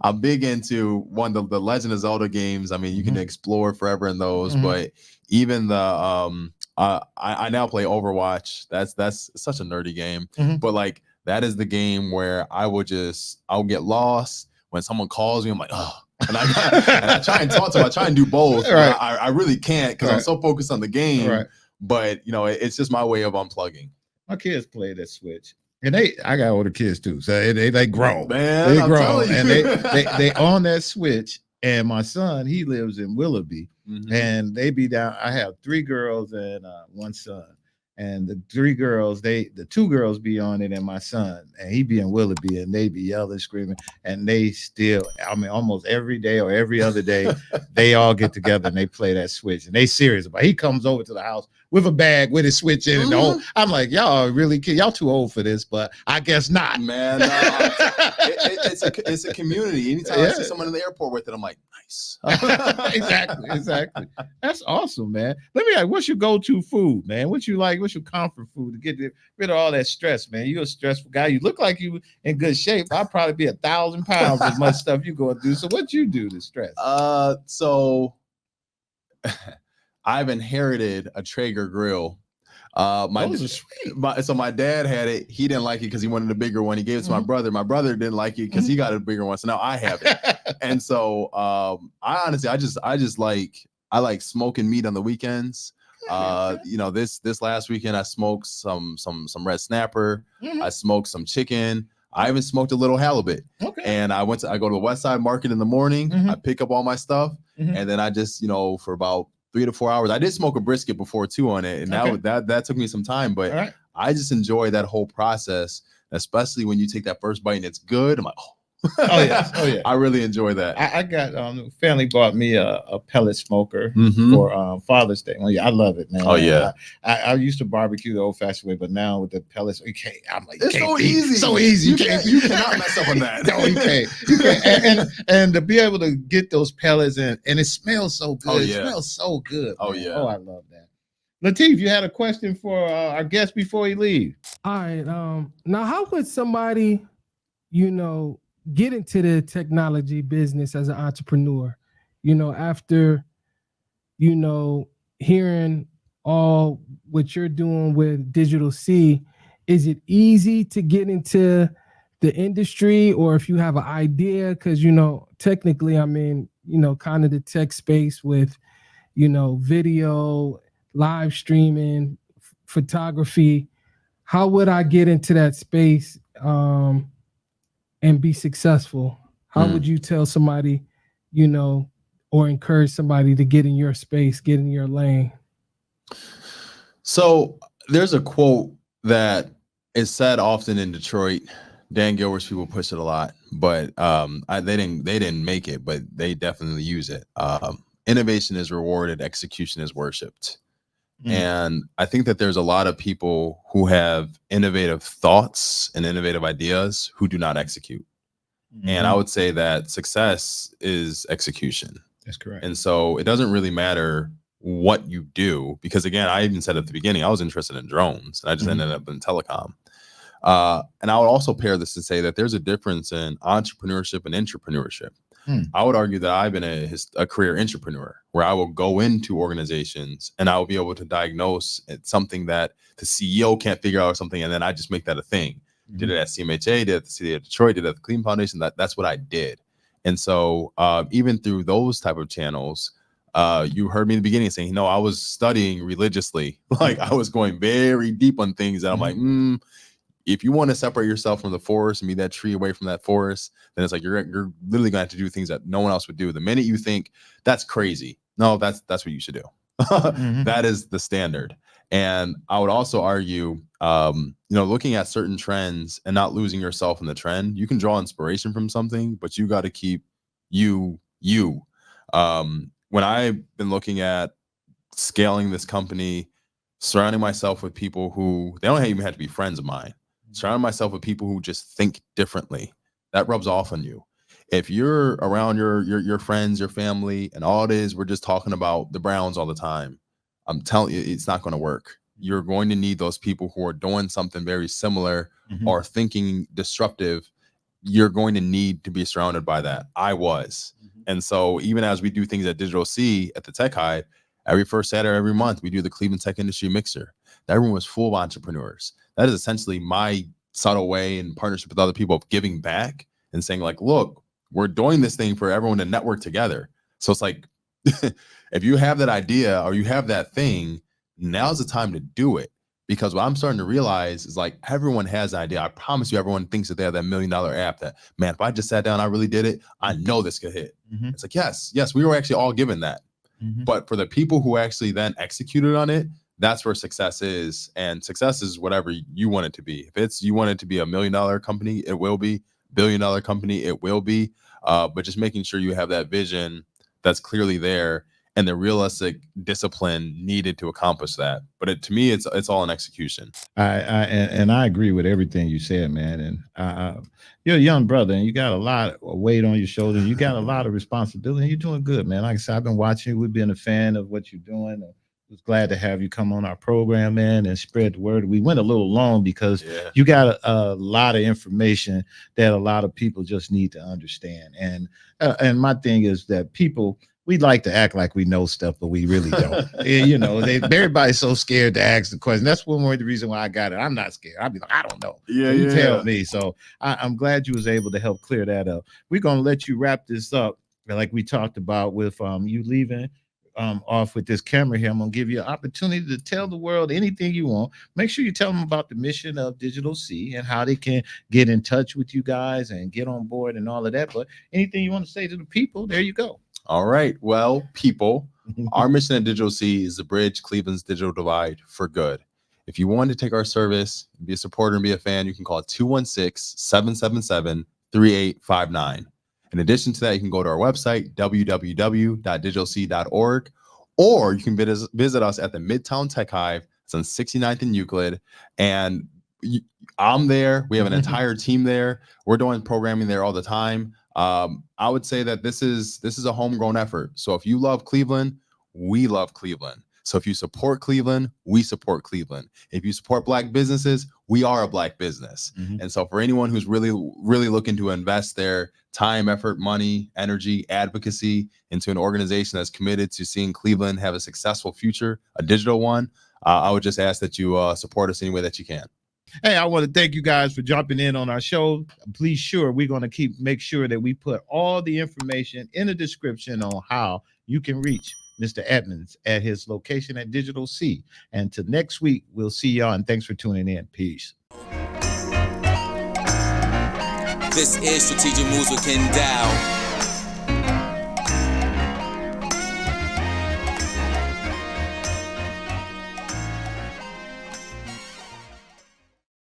[SPEAKER 2] I'm big into the Legend of Zelda games. You can explore forever in those, but even the I now play Overwatch. That's such a nerdy game, but like that is the game where I'll get lost when someone calls me. I'm like, oh, and I try and talk to them. I try and do both. Right. I really can't because I'm so focused on the game. Right. But it's just my way of unplugging.
[SPEAKER 1] My kids play that Switch. And I got older kids too, so they grown.
[SPEAKER 2] Man,
[SPEAKER 1] they grown, and they on that Switch. And my son, he lives in Willoughby, and they be down. I have 3 girls and 1 son, and the 3 girls, the 2 girls be on it, and my son, and he be in Willoughby, and they be yelling, screaming, and they still, almost every day or every other day, they all get together and they play that Switch, and they serious about it. He comes over to the house with a bag with his Switch in it. I'm like, y'all really, y'all too old for this, but I guess not.
[SPEAKER 2] Man, it's a community. Anytime I see someone in the airport with it, I'm like, nice.
[SPEAKER 1] Exactly. That's awesome, man. Let me ask, what's your go-to food, man? What you like? What's your comfort food to get rid of all that stress, man? You're a stressful guy. You look like you in good shape. I'd probably be 1,000 pounds as much stuff you go through. So what you do to stress?
[SPEAKER 2] So I've inherited a Traeger grill.
[SPEAKER 1] Those are sweet.
[SPEAKER 2] So my dad had it. He didn't like it because he wanted a bigger one. He gave it to my brother. My brother didn't like it because he got a bigger one. So now I have it. And so I like smoking meat on the weekends. This last weekend I smoked some red snapper. I smoked some chicken. I even smoked a little halibut. Okay. And I go to the West Side Market in the morning. I pick up all my stuff, and then I just for about 3 to 4 hours. I did smoke a brisket before too on it, and that took me some time, but I just enjoy that whole process, especially when you take that first bite and it's good. I'm like, oh yeah. I really enjoy that.
[SPEAKER 1] I got family bought me a pellet smoker for Father's Day. Well, yeah, I love it, man.
[SPEAKER 2] Oh yeah.
[SPEAKER 1] I used to barbecue the old-fashioned way, but now with the pellets, you can't. I'm like,
[SPEAKER 2] it's so easy.
[SPEAKER 1] So easy.
[SPEAKER 2] You cannot mess up on that.
[SPEAKER 1] No, you can't. And to be able to get those pellets and it smells so good. Oh, yeah. It smells so good.
[SPEAKER 2] Oh yeah.
[SPEAKER 1] Oh, I love that. Lateef, you had a question for our guest before he leaves.
[SPEAKER 4] All right. Now, how would somebody, get into the technology business as an entrepreneur, after, hearing all what you're doing with DigitalC, is it easy to get into the industry, or if you have an idea? Because, technically I'm in, kind of the tech space with, video, live streaming, photography. How would I get into that space and be successful? How would you tell somebody, or encourage somebody to get in your space, get in your lane?
[SPEAKER 2] So there's a quote that is said often in Detroit. Dan Gilbert's people push it a lot, but they didn't make it, but they definitely use it. Innovation is rewarded, execution is worshipped. And I think that there's a lot of people who have innovative thoughts and innovative ideas who do not execute. And I would say that success is execution.
[SPEAKER 1] That's correct.
[SPEAKER 2] And so it doesn't really matter what you do, because again, I even said at the beginning, I was interested in drones and I just ended up in telecom. And I would also pair this to say that there's a difference in entrepreneurship and intrapreneurship. I would argue that I've been a career entrepreneur, where I will go into organizations and I will be able to diagnose something that the CEO can't figure out or something, and then I just make that a thing. Did it at CMHA, did it at the City of Detroit, did it at the Cleveland Foundation. That's what I did. And so even through those type of channels, you heard me in the beginning saying, I was studying religiously. Like I was going very deep on things that I'm like, if you want to separate yourself from the forest and be that tree away from that forest, then it's like you're literally going to have to do things that no one else would do. The minute you think that's crazy, no, that's what you should do. That is the standard. And I would also argue, looking at certain trends and not losing yourself in the trend. You can draw inspiration from something, but you got to keep you. When I've been looking at scaling this company, surrounding myself with people who they don't even have to be friends of mine. Surrounding myself with people who just think differently, that rubs off on you. If you're around your friends, your family, and all it is, we're just talking about the Browns all the time, I'm telling you, it's not going to work. You're going to need those people who are doing something very similar or thinking disruptive. You're going to need to be surrounded by that. I was. And so even as we do things at DigitalC at the Tech Hive, every first Saturday, every month, we do the Cleveland Tech Industry Mixer. That room was full of entrepreneurs. That is essentially my subtle way in partnership with other people of giving back and saying like, look, we're doing this thing for everyone to network together. So it's like, if you have that idea or you have that thing, now's the time to do it. Because what I'm starting to realize is like everyone has an idea. I promise you, everyone thinks that they have that $1 million app that, man, if I just sat down, I really did it, I know this could hit. It's like, yes, we were actually all given that. But for the people who actually then executed on it, that's where success is. And success is whatever you want it to be. If it's you want it to be $1 million company, it will be. $1 billion company, it will be. But just making sure you have that vision that's clearly there and the realistic discipline needed to accomplish that. But to me, it's all an execution.
[SPEAKER 1] I agree with everything you said, man. And you're a young brother, and you got a lot of weight on your shoulders. You got a lot of responsibility. You're doing good, man. Like I said, I've been watching you. We've been a fan of what you're doing. I was glad to have you come on our program, man, and spread the word. We went a little long because you got a lot of information that a lot of people just need to understand. And my thing is that people, we like to act like we know stuff, but we really don't. Everybody's so scared to ask the question. That's one more the reason why I got it. I'm not scared. I'll be like, I don't know. You tell me. So I'm glad you was able to help clear that up. We're gonna let you wrap this up, like we talked about with you leaving off with this camera here. I'm gonna give you an opportunity to tell the world anything you want. Make sure you tell them about the mission of DigitalC and how they can get in touch with you guys and get on board and all of that. But anything you want to say to the people, there you go.
[SPEAKER 2] All right. Well, people, our mission at DigitalC is to bridge Cleveland's digital divide for good. If you want to take our service, be a supporter and be a fan, you can call 216-777-3859. In addition to that, you can go to our website, www.digitalc.org, or you can visit us at the Midtown Tech Hive. It's on 69th and Euclid. And I'm there. We have an entire team there. We're doing programming there all the time. I would say that this is a homegrown effort. So if you love Cleveland, we love Cleveland. So if you support Cleveland, we support Cleveland. If you support Black businesses, we are a Black business. And so for anyone who's really, really looking to invest their time, effort, money, energy, advocacy into an organization that's committed to seeing Cleveland have a successful future, a digital one, I would just ask that you support us any way that you can.
[SPEAKER 1] Hey, I want to thank you guys for jumping in on our show. Please we're going to make sure that we put all the information in the description on how you can reach Mr. Edmonds at his location at DigitalC. And till next week, we'll see y'all, and thanks for tuning in. Peace.
[SPEAKER 3] This is Strategic Moves with Kenn Dowell.